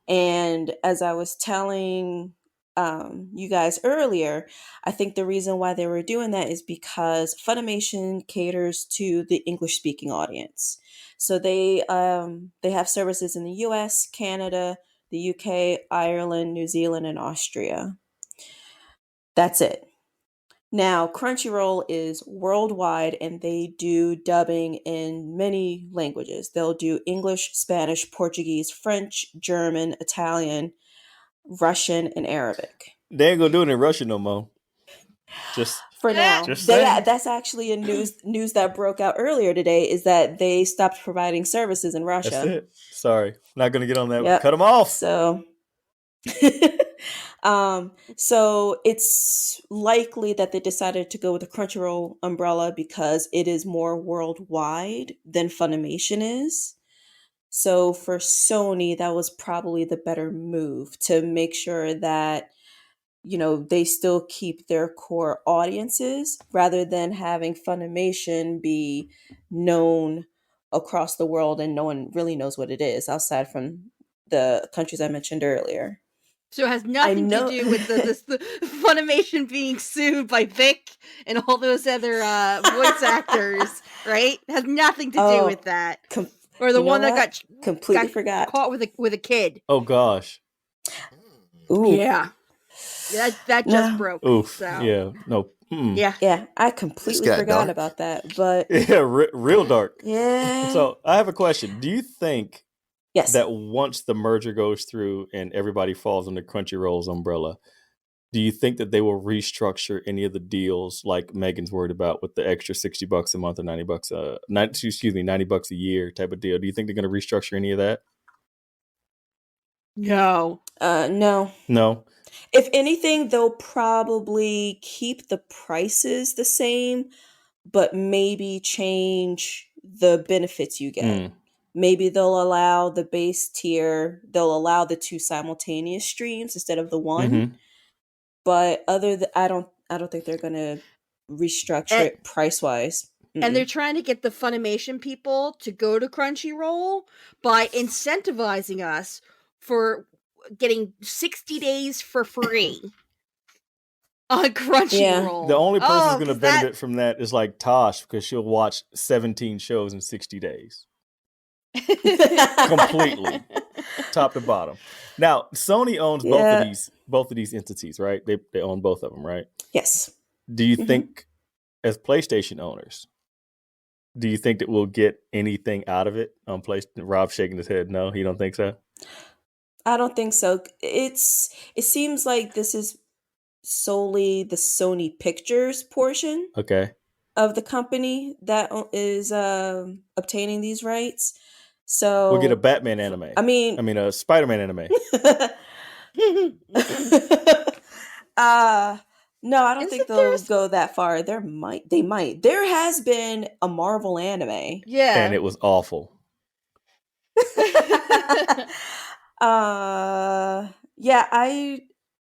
And as I was telling you guys earlier, I think the reason why they were doing that is because Funimation caters to the English-speaking audience. So they have services in the US, Canada, the UK, Ireland, New Zealand, and Austria. That's it. Now, Crunchyroll is worldwide, and they do dubbing in many languages. They'll do English, Spanish, Portuguese, French, German, Italian, Russian, and Arabic. They ain't gonna do it in Russian no more. Just for now. That's actually a news that broke out earlier today, is that they stopped providing services in Russia. That's it. Sorry, not gonna get on that. Yep. Cut them off. So So it's likely that they decided to go with the Crunchyroll umbrella because it is more worldwide than Funimation is. So for Sony, that was probably the better move to make sure that, they still keep their core audiences rather than having Funimation be known across the world and no one really knows what it is outside from the countries I mentioned earlier. So it has I nothing to know. do with the Funimation being sued by Vic and all those other voice actors, right? It has nothing to do Oh, with that. Or the you know one that what? Completely got forgot. caught with a kid. Oh gosh. Ooh, Yeah, that just no, broke. Oof. So Yeah. No. Mm. yeah, yeah, I This completely got forgot dark. about that. But Yeah. Real dark. yeah, So I have a question. Do you think yes, that once the merger goes through and everybody falls under Crunchyroll's umbrella, do you think that they will restructure any of the deals like Megan's worried about with the extra $60 a month or $90 $90 a year type of deal? Do you think they're going to restructure any of that? no. no. No. If anything, they'll probably keep the prices the same, but maybe change the benefits you get. Mm. Maybe they'll allow the base tier, they'll allow the 2 simultaneous streams instead of the one. Mm-hmm. But I don't think they're gonna restructure And, it price wise. and they're trying to get the Funimation people to go to Crunchyroll by incentivizing us for getting 60 days for free on Crunchyroll. The only person who's Oh, going to 'cause that benefit from that is like Tosh because she'll watch 17 shows in 60 days. Completely. Top to bottom. Now, Sony owns Yeah. both of these entities, right? They own both of them, right? Yes. Do you Mhm. think, as PlayStation owners, do you think that we'll get anything out of it on PlayStation? Rob's shaking his head. No, he don't think so. I don't think so. It seems like this is solely the Sony Pictures portion Okay. of the company that is obtaining these rights. So We'll get a Batman anime. I mean, a Spider-Man anime. no, I don't think Isn't they'll there go that far. They might. There has been a Marvel anime. Yeah. And it was awful. Yeah, I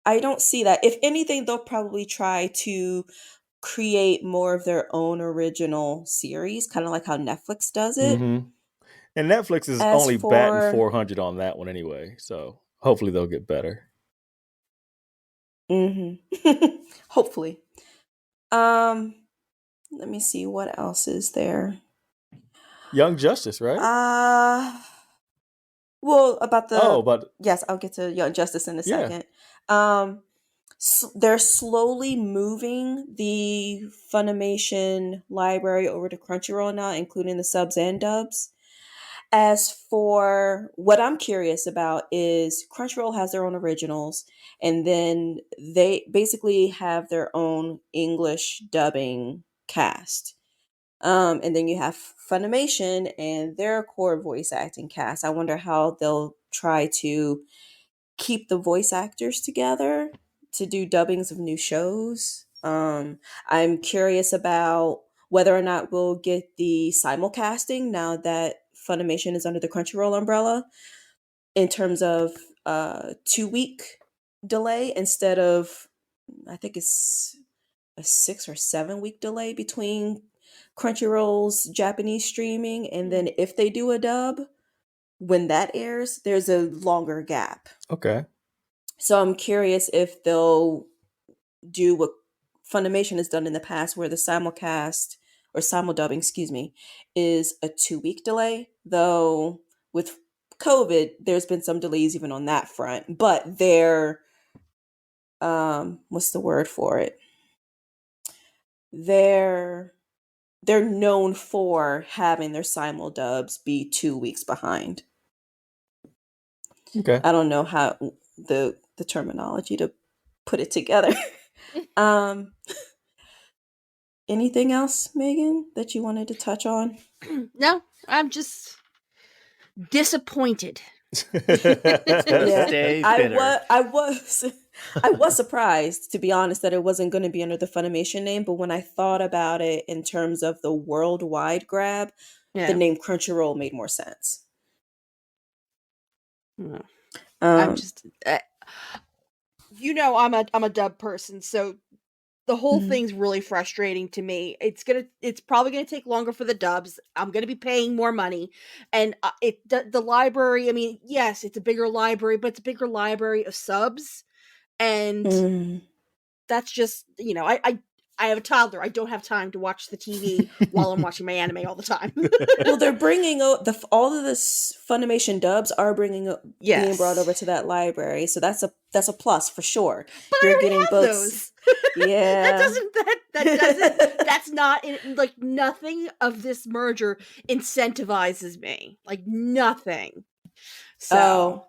don't see that. If anything, they'll probably try to create more of their own original series, kind of like how Netflix does it. Mm-hmm. And Netflix is As only batting for 400 on that one anyway. So hopefully they'll get better. hopefully. Let me see what else is there. Young Justice, right? Well, about the but yes, I'll get to Young Justice in a Yeah. second. They're slowly moving the Funimation library over to Crunchyroll now, including the subs and dubs. As for what I'm curious about is Crunchyroll has their own originals, and then they basically have their own English dubbing cast. And then you have Funimation and their core voice acting cast. I wonder how they'll try to keep the voice actors together to do dubbings of new shows. I'm curious about whether or not we'll get the simulcasting now that Funimation is under the Crunchyroll umbrella in terms of 2-week delay instead of, I think it's a 6 or 7 week delay between Crunchyroll's Japanese streaming, and then if they do a dub, when that airs, there's a longer gap. Okay. So I'm curious if they'll do what Funimation has done in the past, where the simulcast or simuldubbing, is a 2-week delay. Though with COVID, there's been some delays even on that front. But they're what's the word for it? They're known for having their simuldubs be 2 weeks behind. Okay. I don't know how the terminology to put it together. Anything else, Megan, that you wanted to touch on? No, I'm just disappointed. Stay bitter. I was surprised, to be honest, that it wasn't going to be under the Funimation name. But when I thought about it in terms of the worldwide grab, Yeah. the name Crunchyroll made more sense. I'm Um, just, I'm a dub person, so the whole Mhm. thing's really frustrating to me. It's probably gonna take longer for the dubs. I'm gonna be paying more money, and the library. I mean, yes, it's a bigger library, but it's a bigger library of subs, and mm. that's just I have a toddler. I don't have time to watch the TV while I'm watching my anime all the time. Well, they're bringing all of this Funimation dubs are being brought over to that library, so that's a plus for sure. But You're I already getting have books. those. Yeah, that's not like nothing of this merger incentivizes me. Like nothing. So Oh,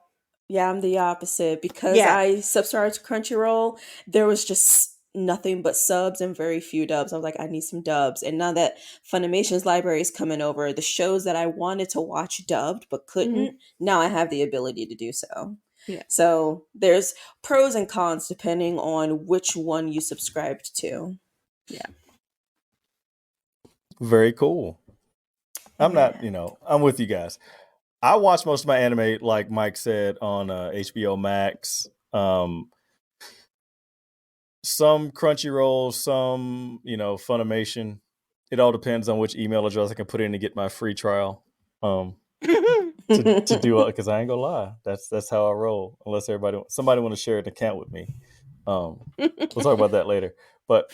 yeah, I'm the opposite because Yeah. I subscribed to Crunchyroll. There was just nothing but subs and very few dubs. I was like, I need some dubs. And now that Funimation's library is coming over, the shows that I wanted to watch dubbed but couldn't, now I have the ability to do so. Yeah. So there's pros and cons depending on which one you subscribed to. Yeah. Very cool. I'm not, Yeah. I'm with you guys. I watch most of my anime, like Mike said, on HBO Max. Some Crunchyroll, some, Funimation. It all depends on which email address I can put in to get my free trial. To do it, because I ain't gonna lie, that's how I roll. Unless somebody want to share an account with me. We'll talk about that later. But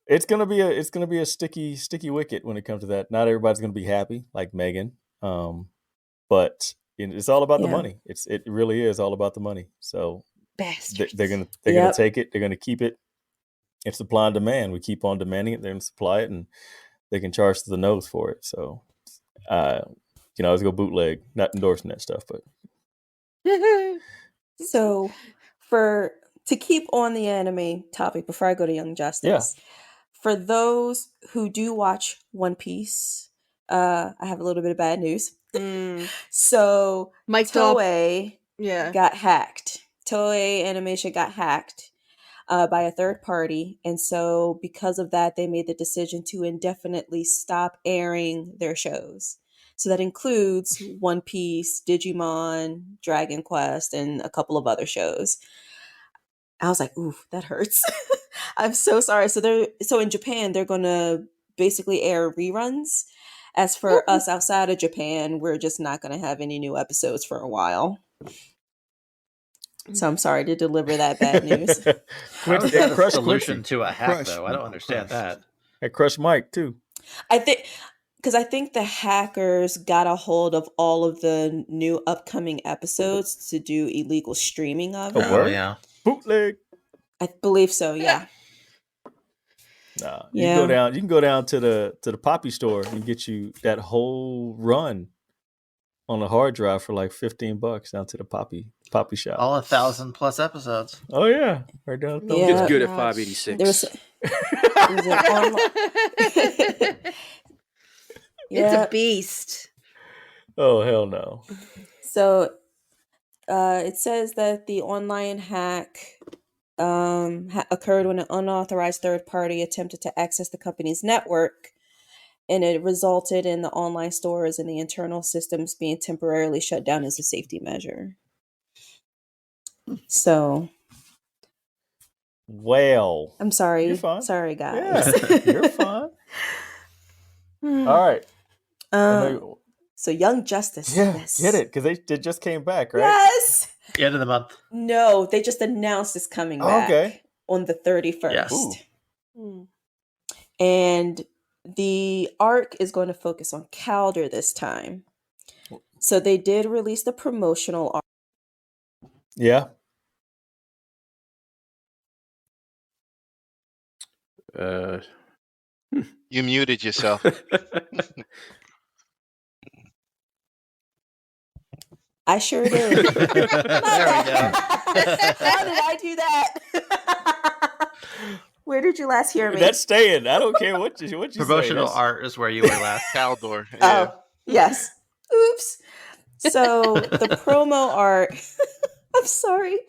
it's gonna be a sticky wicket when it comes to that. Not everybody's gonna be happy, like Megan. But it's all about the money. It really is all about the money. So Bastards. they're gonna take it. They're gonna keep it. It's supply and demand. We keep on demanding it. They're gonna supply it, and they can charge to the nose for it. So, you can always go bootleg. Not endorsing that stuff, but So, to keep on the anime topic before I go to Young Justice, for those who do watch One Piece, I have a little bit of bad news. So, Toei got hacked. Toei Animation got hacked by a third party, and so because of that, they made the decision to indefinitely stop airing their shows. So that includes One Piece, Digimon, Dragon Quest, and a couple of other shows. I was like, ooh, that hurts. I'm so sorry. So in Japan, they're gonna basically air reruns. As for us outside of Japan, we're just not gonna have any new episodes for a while. So I'm sorry to deliver that bad news. How is that a Crush solution Quincy. to a hack, Crush. though? I don't understand that. It crushed Mike too. I think the hackers got a hold of all of the new upcoming episodes to do illegal streaming of it. word? Yeah. Bootleg. I believe so, yeah. Nah, Yeah. you can go down to the Poppy store and get you that whole run on a hard drive for like $15 down to the Poppy shop. All 1,000+ episodes. Oh yeah, right down. At Yeah. It's good at gosh. 586. There was It's a beast. Oh hell no. So it says that the online hack occurred when an unauthorized third party attempted to access the company's network, and it resulted in the online stores and the internal systems being temporarily shut down as a safety measure. So, well, I'm sorry. You're fine. Sorry, guys. Yeah, you're fine. All right. So Young Justice. Yeah, Yes. get it, because they just came back, right? Yes. The end of the month. No, they just announced it's coming back on the 31st. Yes. And the arc is going to focus on Calder this time. So they did release the promotional arc. Yeah. You muted yourself. I sure did. There we go. How did I do that? Where did you last hear me? That's staying. I don't care what you Promotional say. art is where you were last. Caldor. Yeah. Oh, yes. Oops. So the promo art, I'm sorry.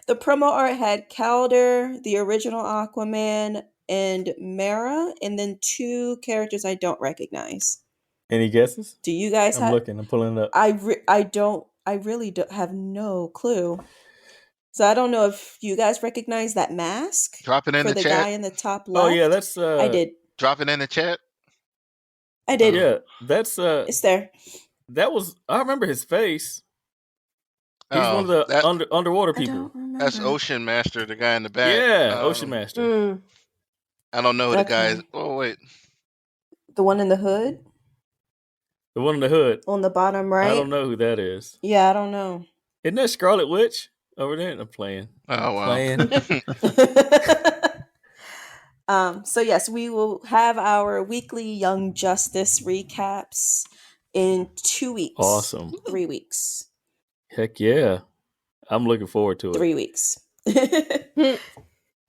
The promo art had Calder, the original Aquaman, and Mara, and then 2 characters I don't recognize. Any guesses? Do you guys I'm have? looking. I'm pulling it up. I really don't have no clue. So I don't know if you guys recognize that mask Drop it in for the the chat. guy in the top left. Oh yeah, that's I did. Drop it in the chat. I did. Yeah, that's It's there. that was. I remember his face. He's Oh, one of the that- underwater I people. don't remember. That's Ocean Master, the guy in the back. Yeah, Ocean Master. Mm, I don't know who the guy is. Okay. Oh wait, the one in the hood The one in the hood. on the bottom right. I don't know who that is. Yeah, I don't know. Isn't that Scarlet Witch over there? I'm playing. oh wow. Playing. So yes, we will have our weekly Young Justice recaps in 2 weeks. Awesome. 3 weeks. Heck yeah. I'm looking forward to it. 3 weeks.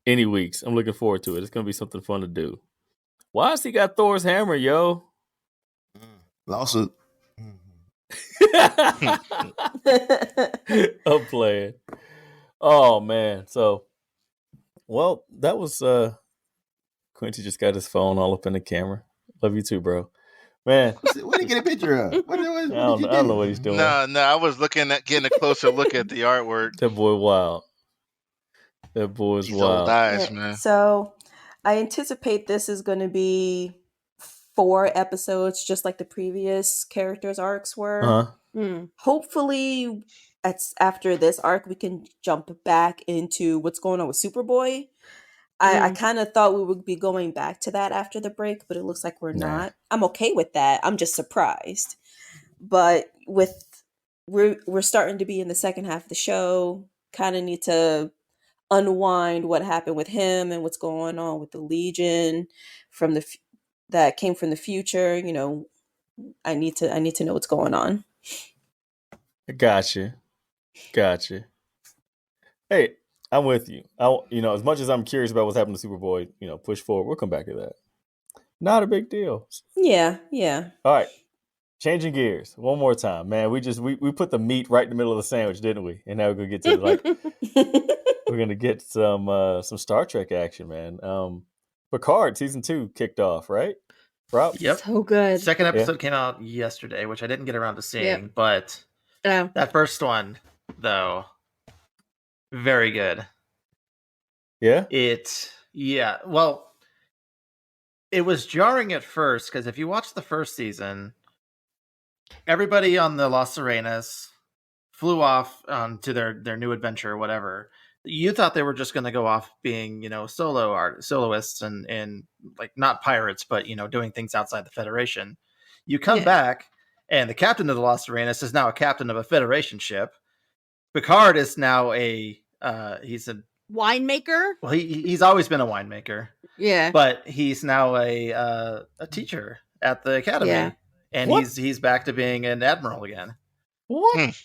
Any weeks. I'm looking forward to it. It's gonna be something fun to do. Why has he got Thor's hammer, yo? Lawsuit. I'm playing. Oh man. So well, that was Quincy just got his phone all up in the camera. Love you too, bro. Man. What did he get a picture of? What did you I don't know do? what he's doing. No, I was looking at getting a closer look at the artwork. That boy wild. That boy is These old wild. eyes, Yeah, man. So I anticipate this is going to be 4 episodes, just like the previous characters' arcs were. Uh-huh. Hopefully, after this arc, we can jump back into what's going on with Superboy. I kind of thought we would be going back to that after the break, but it looks like we're Nah. not. I'm okay with that. I'm just surprised. But we're starting to be in the second half of the show. Kind of need to unwind what happened with him and what's going on with the Legion from that came from the future. You know, I need to know what's going on. Gotcha. Hey, I'm with you. As much as I'm curious about what's happened to Superboy, push forward. We'll come back to that. Not a big deal. Yeah. All right. Changing gears one more time, man. We put the meat right in the middle of the sandwich, didn't we? And now we're gonna get to we're gonna get some Star Trek action, man. Picard season 2 kicked off, right? Rob? Yep. So good. Second episode came out yesterday, which I didn't get around to seeing, Yep. but Oh. that first one, though, very good. Yeah. Well, it was jarring at first because if you watch the first season, everybody on the Las Serenas flew off to their new adventure or whatever. You thought they were just going to go off being, soloists and like not pirates, but doing things outside the Federation. You come back, and the captain of the Las Serenas is now a captain of a Federation ship. Picard is now he's a winemaker. Well, he's always been a winemaker. Yeah, but he's now a teacher at the academy, and What? he's back to being an admiral again. What?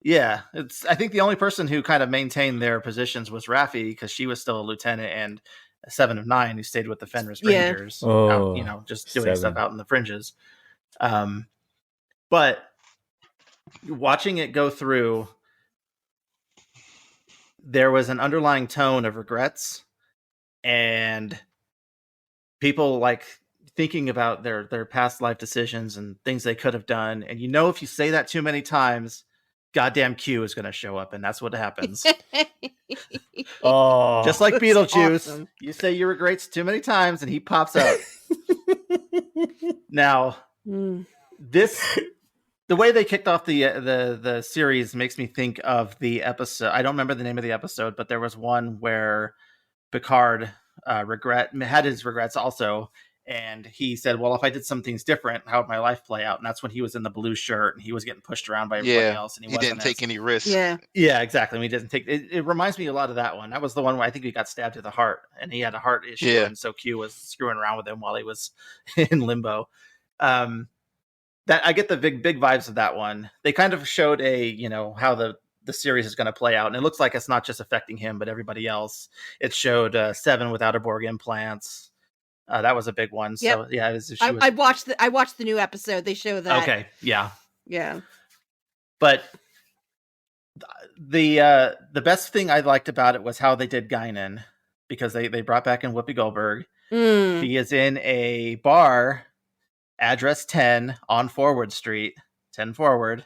Yeah, I think the only person who kind of maintained their positions was Raffi because she was still a lieutenant, and 7 of 9 who stayed with the Fenris Rangers, out, just doing 7. stuff out in the fringes. But watching it go through, there was an underlying tone of regrets and people like thinking about their past life decisions and things they could have done. And if you say that too many times, goddamn Q is going to show up, and that's what happens. Oh, Just like Beetlejuice, awesome. you say your regrets too many times, and he pops out. Now, the way they kicked off the series makes me think of the episode. I don't remember the name of the episode, but there was one where Picard had his regrets also, and he said, well, if I did some things different, how would my life play out? And that's when he was in the blue shirt and he was getting pushed around by everybody else, and he didn't take any risks. Yeah, exactly. I mean, he doesn't take it reminds me a lot of that one. That was the one where I think he got stabbed to the heart and he had a heart issue, and so Q was screwing around with him while he was in limbo. That I get the big vibes of that one. They kind of showed how the series is going to play out, and it looks like it's not just affecting him but everybody else. It showed 7 with out-of-Borg implants. That was a big one. So yeah, I watched the new episode. They show that. Okay, yeah. But the best thing I liked about it was how they did Guinan, because they brought back in Whoopi Goldberg. Mm. She is in a bar, address 10 on Forward Street, 10 Forward,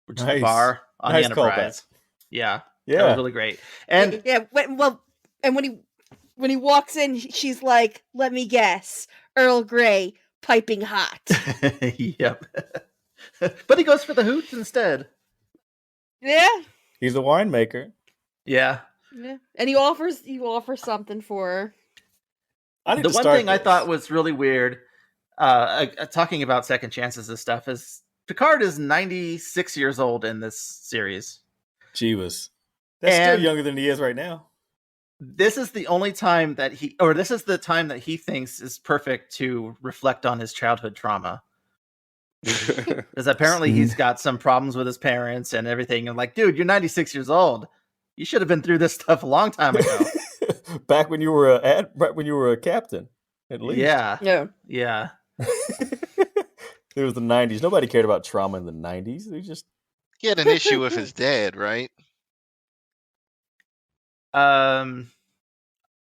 which is the Nice. bar on Nice the Enterprise. Yeah, that was Yeah. really great. And yeah, and when he walks in, she's like, "Let me guess, Earl Grey, piping hot." yep. But he goes for the hoots instead. Yeah, He's a winemaker. Yeah. yeah, and he offers something for her. I need The to one start thing I this. thought was really weird, talking about second chances and stuff, is Picard is 96 years old in this series. Jeebus. That's And- still younger than he is right now. This is the only time that this is the time that he thinks is perfect to reflect on his childhood trauma. Because apparently he's got some problems with his parents and everything. And like, dude, you're 96 years old. You should have been through this stuff a long time ago. Back when you were a captain, at least. Yeah. Yeah, Yeah. It was the 90s. Nobody cared about trauma in the 90s. They just He had an issue with his dad, right?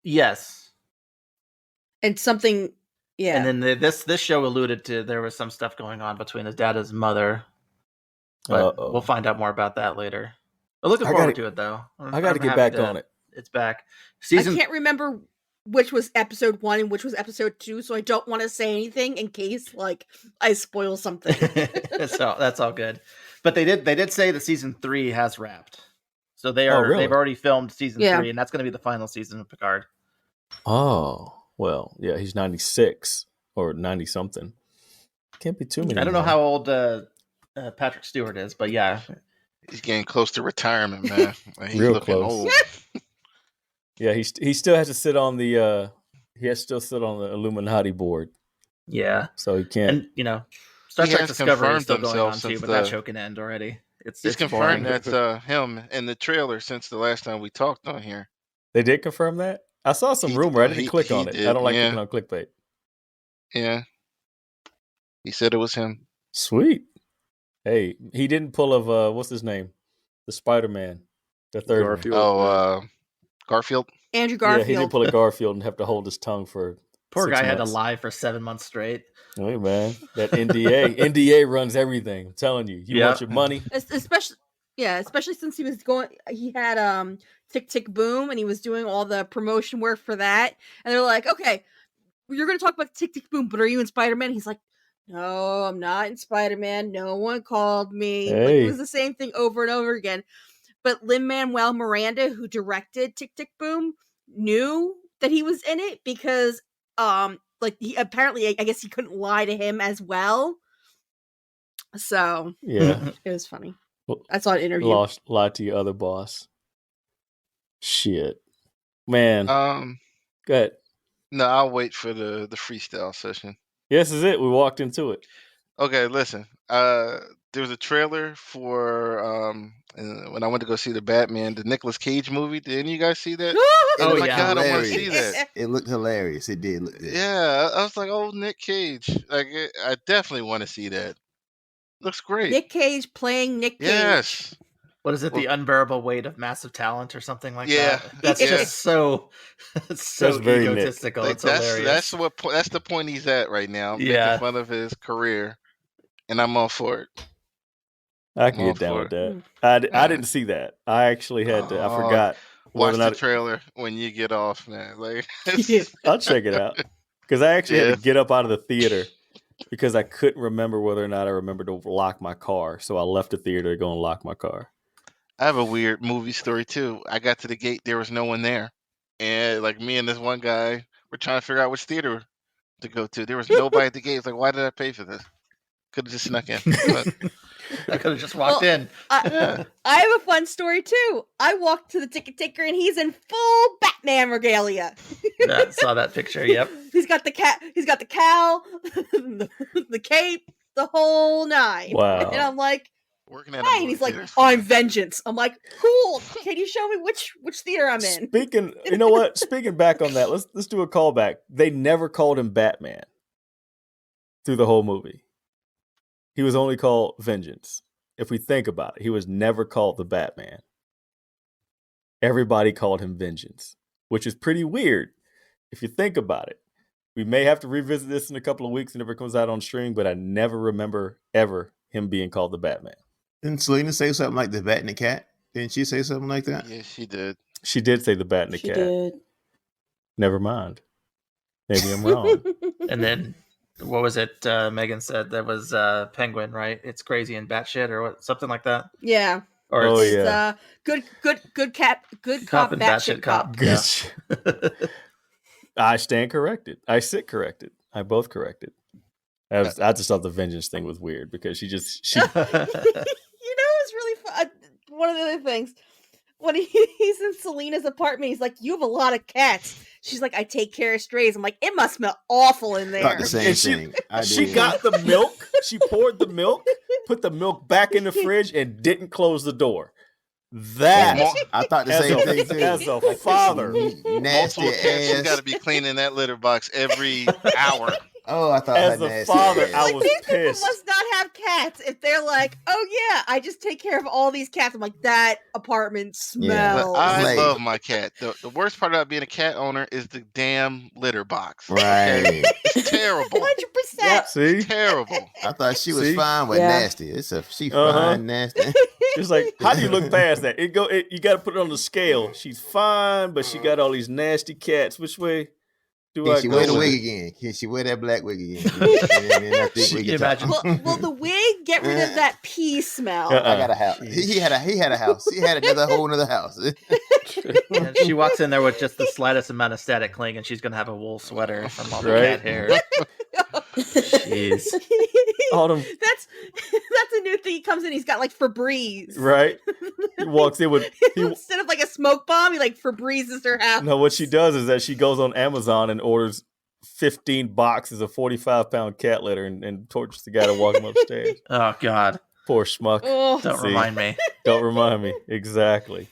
Yes. and something. Yeah, And then this show alluded to there was some stuff going on between his dad and his mother. But we'll find out more about that later. I'm looking forward to it, though. I got to get back on it. It's back. I can't remember which was episode 1 and which was episode 2, so I don't want to say anything in case like I spoil something. That's all good. But they did say the season 3 has wrapped. So they've already filmed season 3, and that's going to be the final season of Picard. Oh, well, yeah, he's 96 or 90 something. Can't be too many. I don't know how old Patrick Stewart is, but yeah. He's getting close to retirement, man. Like, he's Real looking close. old. Yeah, he still has to sit on the Illuminati board. Yeah. So he can't. And Star He Trek has Discovery is still confirmed going on himself too, since but that show can end already. He's confirmed that's him in the trailer since the last time we talked on here. They did confirm that? I saw some rumor. I didn't click on it. did, I don't like yeah. clicking on clickbait. Yeah. He said it was him. Sweet. Hey, he didn't pull of what's his name? The Spider-Man. The third Garfield. one. Garfield. Andrew Garfield. Yeah, he didn't pull a Garfield and have to hold his tongue for Poor 6 guy had to months. lie for 7 months straight. Hey, man. That NDA. NDA runs everything. I'm telling you. You want your money? Especially since he had Tick Tick Boom and he was doing all the promotion work for that. And they're like, okay, you're going to talk about Tick Tick Boom, but are you in Spider-Man? He's like, no, I'm not in Spider-Man. No one called me. Hey. Like, it was the same thing over and over again. But Lin-Manuel Miranda, who directed Tick Tick Boom, knew that he was in it because he apparently, I guess he couldn't lie to him as well. So Yeah. it was funny. I saw an interview. Lie to your other boss. Shit. Man. Go ahead. No, I'll wait for the freestyle session. Yes, is it. We walked into it. Okay, listen. There was a trailer for when I went to go see the Batman, the Nicolas Cage movie. Did any of you guys see that? Oh, my yeah. God, I want to Hilarious. see that. It looked hilarious. It did look good. Yeah, I was like, oh, Nick Cage. Like, I definitely want to see that. Looks great. Nick Cage playing Nick Cage. Yes. What is it? The unbearable weight of massissive talent or something like Yeah. that? That's Yeah. just so That's very Nick. egotistical. Like, It's hilarious. that's the point he's at right now. Yeah. Making fun of his career. And I'm all for it. I can I'm all get down for with it. that. I didn't see that. I actually had to. I Oh, forgot. Watch whether or the not trailer when you get off, man. Like, I'll check it out. Because I actually had Yeah. to get up out of the theater because I couldn't remember whether or not I remembered to lock my car. So I left the theater to go and lock my car. I have a weird movie story too. I got to the gate, there was no one there, and like me and this one guy were trying to figure out which theater to go to. There was nobody at the gate. It's like, why did I pay for this? Could have just snuck in. But, I could have just walked in. yeah. I have a fun story too. I walked to the ticket taker and he's in full Batman regalia. Yeah, saw that picture. Yep. He's got the He's got the cowl, the cape, the whole nine. Wow. And I'm like, Working at a hey, and movie he's like, theater is I'm fun. vengeance. I'm like, cool. Can you show me which theater I'm in? Speaking, you know what? Speaking back on that, let's do a callback. They never called him Batman through the whole movie. he was only called Vengeance. If we think about it, he was never called the Batman. Everybody called him Vengeance, which is pretty weird if you think about it. We may have to revisit this in a couple of weeks whenever it comes out on stream, but I never remember ever him being called the Batman. Didn't Selena say something like the Bat and the Cat? Didn't she say something like that? Yeah, she did. She did say the Bat and the She Cat. did. Never mind. Maybe I'm wrong. And then what was it? Megan said that was Penguin, right? It's crazy and batshit or what, something like that. Yeah. Or Oh, it's yeah. Good cop cop, and batshit batshit cop. cop. Good. Yeah. I stand corrected. I sit corrected. I both corrected. I just thought the Vengeance thing was weird because she You know, it's really fun. One of the other things, when he's in Selena's apartment, he's like, "You have a lot of cats." She's like, "I take care of strays." I'm like, "It must smell awful in there." Thought the same And she- thing. I she did. got the milk. She poured the milk, put the milk back in the fridge, and didn't close the door. That I thought the as same a- thing too. as a father. Nasty Multiple cats. You ass. got to be cleaning that litter box every hour. Oh, I thought As her a nasty father, ass. I Like, was these people pissed. must not have cats if they're like, "Oh yeah, I just take care of all these cats." I'm like, that apartment Yeah. smells. But I Like- love my cat. The worst part about being a cat owner is the damn litter box. Right. It's terrible. 100%. Yep. See? Terrible. I thought she was See? fine with Yeah. nasty. She Uh-huh. fine nasty. It's like, how do you look past that? You got to put it on the scale. She's fine, but she got all these nasty cats. Which way do Can I she go? wear the with wig it? again? Can she wear that black wig again? And then I think we Can you can talk. imagine? Well, the wig, get rid of that pee smell. Uh-uh. I got a house. He had a house. He had another whole another house. And she walks in there with just the slightest amount of static cling, and she's gonna have a wool sweater from all the Right. cat hair. Jeez. All them, That's a new thing. He comes in, he's got like Febreze. right? He walks in with. Instead of like a smoke bomb, he like Febrezes her house. No, what she does is that she goes on Amazon and orders 15 boxes of 45-pound cat litter and tortures the guy to walk him upstairs. Oh God! Poor schmuck. Oh. Don't See? remind me. Don't remind me. Exactly.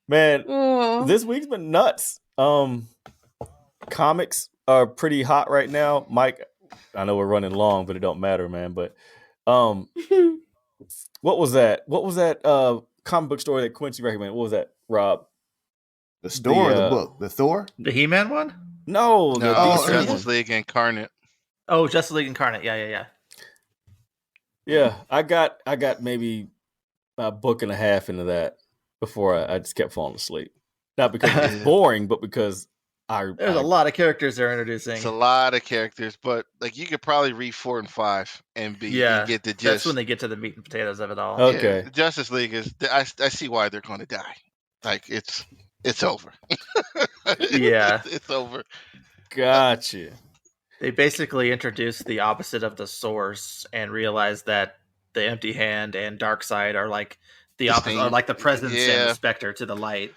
Man, Oh. this week's been nuts. Comics are pretty hot right now. Mike, I know we're running long, but it don't matter, man. But what was that? What was that comic book story that Quincy recommended? What was that, Rob? The store or the The, book? The Thor? The He-Man one? No, the No, DC Justice one. League Incarnate. Oh, Justice League Incarnate. Yeah. Yeah, I got maybe a book and a half into that before I just kept falling asleep. Not because it was boring, but because There's a lot of characters they're introducing. It's a lot of characters, but like you could probably read 4 and 5 and get the gist. That's when they get to the meat and potatoes of it all. Oh. Okay. Yeah, Justice League is. I see why they're going to die. Like it's over. Yeah. it's over. Gotcha. They basically introduce the opposite of the Source and realize that the Empty Hand and Darkseid are like the opposite, are like the presence and Yeah. the Spectre to the light.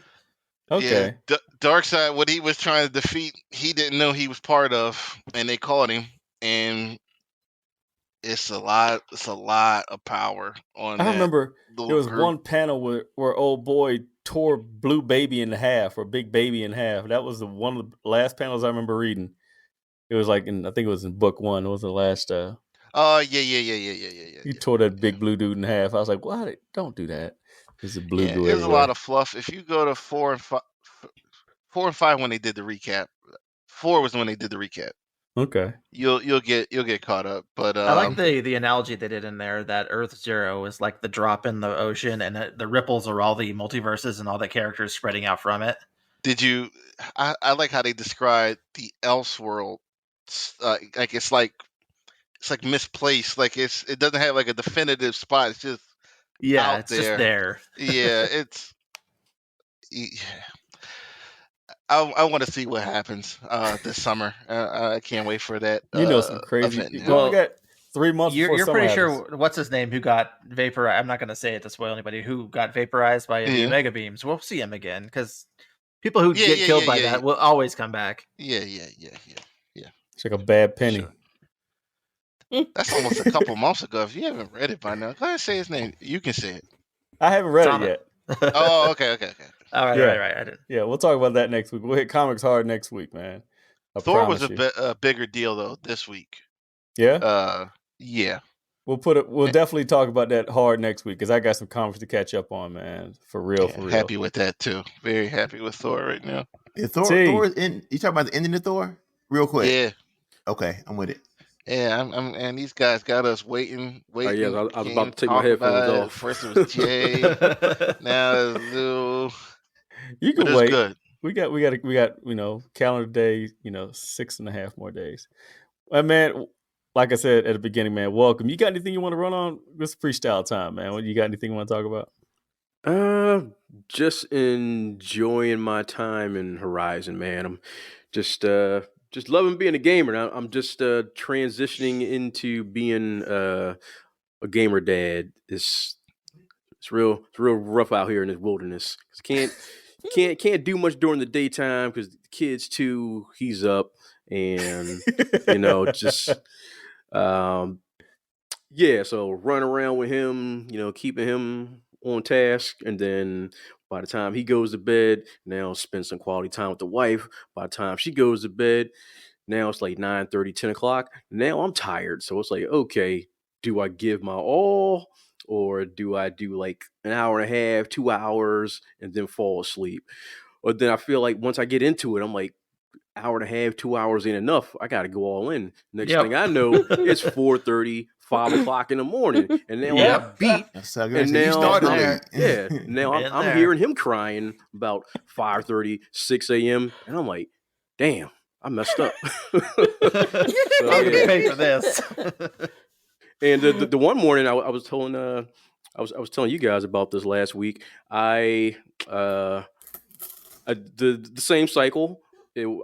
Okay. Yeah, Darkseid, what he was trying to defeat, he didn't know he was part of, and they caught him, and it's a lot. It's a lot of power on. I remember little there was group. one panel where old boy tore Blue Baby in half, or Big Baby in half. That was one of the last panels I remember reading. It was like I think it was in book 1. It was the last. Oh yeah. He tore that big blue dude in half. I was like, "Why? Don't do that." There's a blue goo There's a everywhere. lot of fluff. If you go to 4 and 5 when they did the recap, 4 was when they did the recap. Okay. You'll get caught up. But I like the analogy they did in there that Earth Zero is like the drop in the ocean, and the ripples are all the multiverses and all the characters spreading out from it. Did you? I like how they described the Elseworld. Like it's like misplaced. Like it doesn't have like a definitive spot. It's just Yeah, out it's just there. yeah. It's. I want to see what happens this summer. I can't wait for that. You know some crazy. event You now. only got 3 months before You're summer pretty happens. sure what's his name who got vaporized. I'm not going to say it to spoil anybody. Who got vaporized by the Yeah. Omega beams? We'll see him again because people who Yeah, get yeah, killed yeah, by yeah, that yeah. will always come back. Yeah. It's like a bad penny. Sure. That's almost a couple months ago. If you haven't read it by now, go ahead and say his name. You can say it. I haven't read Tom- it yet. Oh, okay. All right, Yeah. right. I didn't. Yeah, we'll talk about that next week. We'll hit comics hard next week, man. I Thor was promise you. a bigger deal though this week. Yeah. Yeah. We'll definitely talk about that hard next week because I got some comics to catch up on, man. For real, Yeah, for real. happy with that too. Very happy with Thor right now. Yeah, Thor is in. You talking about the ending of Thor? Real quick. Yeah, Okay, I'm with it. yeah. And these guys got us waiting. Yeah, We I was can't about even to take my talk headphones about it. off. First it was Jay, now it's Lou. You But can it's wait. good. We got calendar day, 6.5 more days. Man, like I said at the beginning, man, welcome. You got anything you want to run on? This freestyle time, man. You got anything you want to talk about? Just enjoying my time in Horizon, man. I'm just loving being a gamer. Now I'm just transitioning into being a gamer dad. It's real rough out here in this wilderness. 'Cause can't do much during the daytime because the kids too. He's up and just um yeah, so run around with him, keeping him on task. And then by the time he goes to bed, now spend some quality time with the wife. By the time she goes to bed, now it's like 9:30, 10 o'clock. Now I'm tired. So it's like, okay, do I give my all or do I do like an hour and a half, 2 hours, and then fall asleep? Or then I feel like once I get into it, I'm like, hour and a half, 2 hours ain't enough. I got to go all in. Next thing I know, it's 4:30, 5 o'clock in the morning, and now Yep. I'm beat. So And you now, started there. late. yeah, now Been I'm there. hearing him crying about 5:30, 6 a.m., and I'm like, damn, I messed up. I'm gonna yeah. pay for this. And the one morning I was telling I was telling you guys about this last week. The same cycle.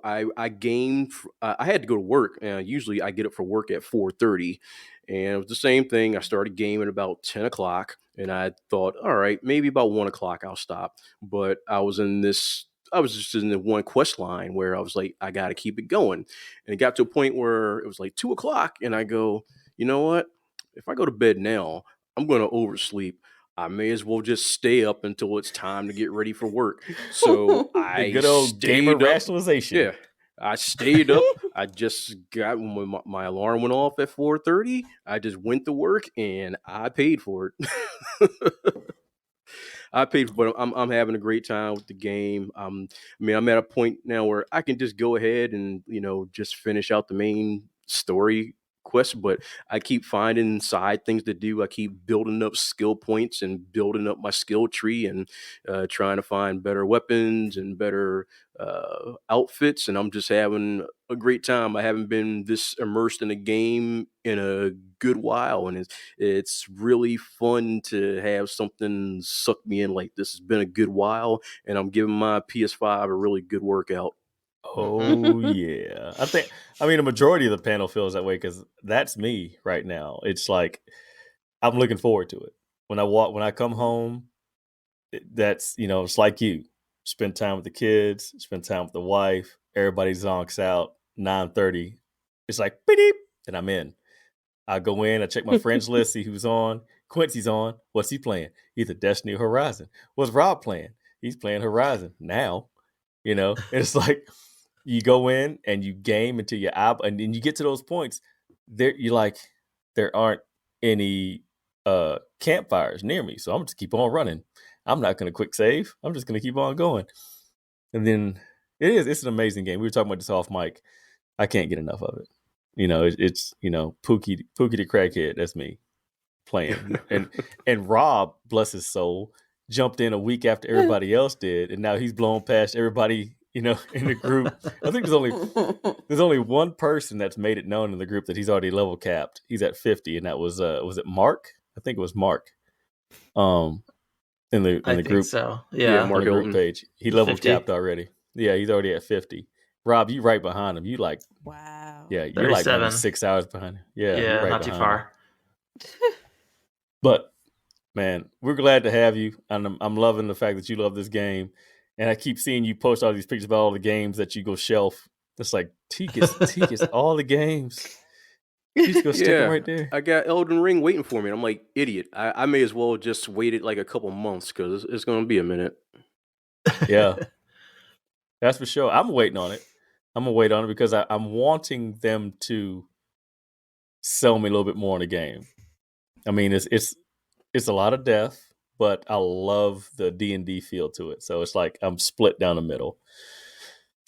I gamed. I had to go to work. Usually I get up for work at 4:30, and it was the same thing. I started gaming about 10 o'clock, and I thought, all right, maybe about 1 o'clock I'll stop. But I was just in the one quest line where I was like, I got to keep it going, and it got to a point where it was like 2 o'clock, and I go, you know what? If I go to bed now, I'm going to oversleep. I may as well just stay up until it's time to get ready for work. So The I good old gamer stayed up. rationalization. Yeah, I stayed up. I just got when my alarm went off at 4:30. I just went to work and I paid for it. I paid, but I'm having a great time with the game. I'm at a point now where I can just go ahead and just finish out the main story quest, but I keep finding side things to do. I keep building up skill points and building up my skill tree and trying to find better weapons and better outfits. And I'm just having a great time. I haven't been this immersed in a game in a good while, and it's really fun to have something suck me in like this. It's been a good while, and I'm giving my PS5 a really good workout. Oh yeah, I mean, a majority of the panel feels that way because that's me right now. It's like I'm looking forward to it. When I come home, that's it's like you spend time with the kids, spend time with the wife. Everybody zonks out 9:30. It's like beep, and I'm in. I go in, I check my friends list, see who's on. Quincy's on. What's he playing? Either Destiny or Horizon. What's Rob playing? He's playing Horizon now. It's like you go in and you game until you're out, and then you get to those points. You're like, there aren't any campfires near me, so I'm just keep on running. I'm not going to quick save. I'm just going to keep on going. And then it's an amazing game. We were talking about this off mic. I can't get enough of it. It's Pookie the crackhead. That's me playing. and Rob, bless his soul, jumped in a week after everybody else did, and now he's blown past everybody. In the group. I think there's only one person that's made it known in the group that he's already level capped. He's at 50, and that was it Mark? I think it was Mark. In the I think group, so. Yeah, Yeah. Mark on the group Hilton. page, he level 50. capped already. Yeah, he's already at 50. Rob, you right behind him. You like, Wow. yeah, you're like maybe 37. 6 hours behind him. Yeah, you're right not too behind him. far. But man, we're glad to have you, and I'm loving the fact that you love this game. And I keep seeing you post all these pictures about all the games that you go shelf. It's like Teak all the games. You just go stick them right there. I got Elden Ring waiting for me. And I'm like, idiot. I may as well just wait it like a couple months because it's going to be a minute. Yeah, that's for sure. I'm waiting on it. I'm gonna wait on it because I'm wanting them to sell me a little bit more in the game. I mean, it's a lot of death, but I love the D&D feel to it. So it's like I'm split down the middle.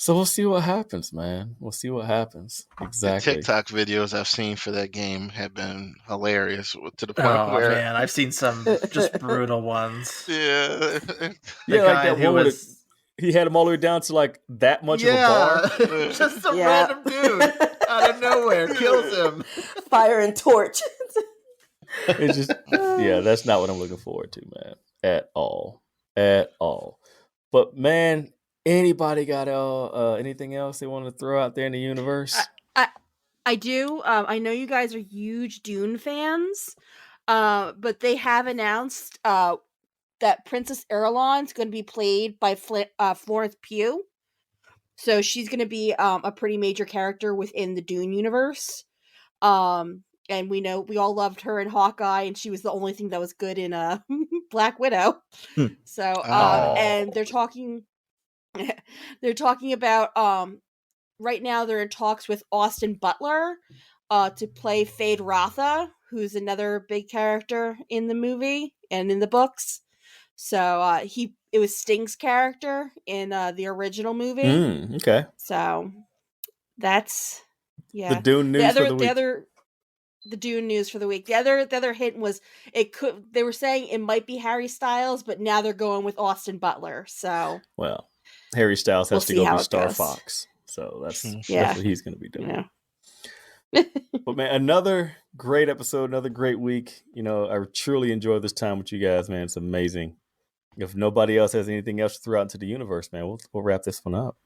So we'll see what happens, man. We'll see what happens. The Exactly. TikTok videos I've seen for that game have been hilarious to the point Oh where man, I've seen some just brutal ones. yeah, The Yeah, like guy that who one where was he had him all the way down to like that much of a bar. just some Yeah. random dude out of nowhere kills him. Fire and torch. It's just, yeah, that's not what I'm looking forward to, man, at all. But man, anybody got anything else they want to throw out there in the universe? I do. I know you guys are huge Dune fans, but they have announced that Princess Irulan's going to be played by Florence Pugh. So she's going to be a pretty major character within the Dune universe. And we know we all loved her in Hawkeye, and she was the only thing that was good in Black Widow. So, and they're talking about right now they're in talks with Austin Butler to play Fade Rotha, who's another big character in the movie and in the books. So it was Sting's character in the original movie. Okay. So that's The Dune news for the week. The Dune news for the week. The other hint was they were saying it might be Harry Styles, but now they're going with Austin Butler. So well, Harry Styles has to we'll go see be how it Star goes. Fox. So that's Yeah. what he's going to be doing. Yeah. But man, another great episode, another great week. I truly enjoyed this time with you guys, man. It's amazing. If nobody else has anything else to throw out into the universe, man, we'll wrap this one up.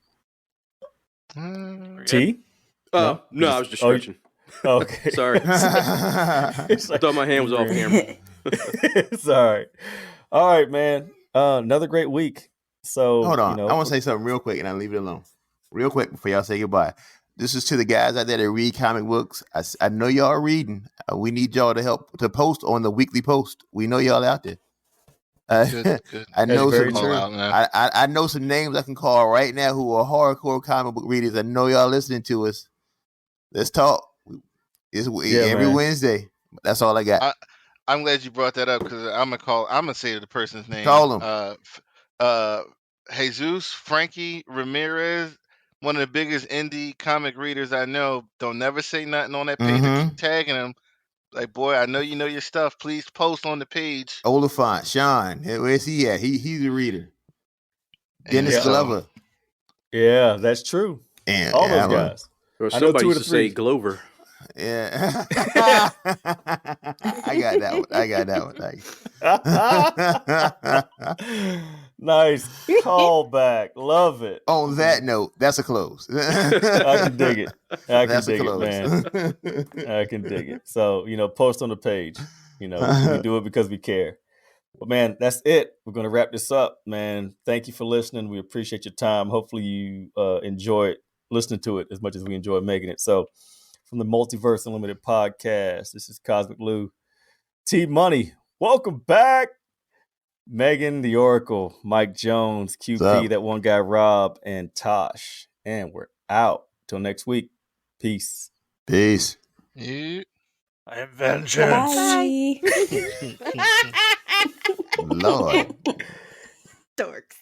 T? No, I was just stretching. Okay. Sorry. I thought my hand was off camera. Sorry. All right, man. Another great week. So hold on. I want to say something real quick and I'll leave it alone. Real quick before y'all say goodbye. This is to the guys out there that read comic books. I know y'all are reading. We need y'all to help to post on the weekly post. We know y'all out there. good. I know very some. true. I know some names I can call right now who are hardcore comic book readers. I know y'all listening to us. Let's talk. It's every Wednesday. That's all I got. I'm glad you brought that up because I'm gonna say the person's name. Call him. Jesus Frankie Ramirez, one of the biggest indie comic readers I know. Don't never say nothing on that page. I keep tagging him. Like, boy, I know you know your stuff. Please post on the page. Oliphant, Sean, where's he at? He's a reader. Dennis Glover. Yeah, that's true. And all those guys. Or somebody used to say Glover. Yeah. I got that one. Nice callback. Love it. On that note, that's a close. I can dig it. That's a it, man. I can dig it. So, post on the page. We do it because we care. But man, that's it. We're going to wrap this up, man. Thank you for listening. We appreciate your time. Hopefully you enjoyed listening to it as much as we enjoyed making it. So from the Multiverse Unlimited podcast, this is Cosmic Lou. T Money, welcome back. Megan, the Oracle, Mike Jones, QP, that one guy, Rob, and Tosh. And we're out. Till next week. Peace. Peace. I am vengeance. Bye. Lord. Dorks.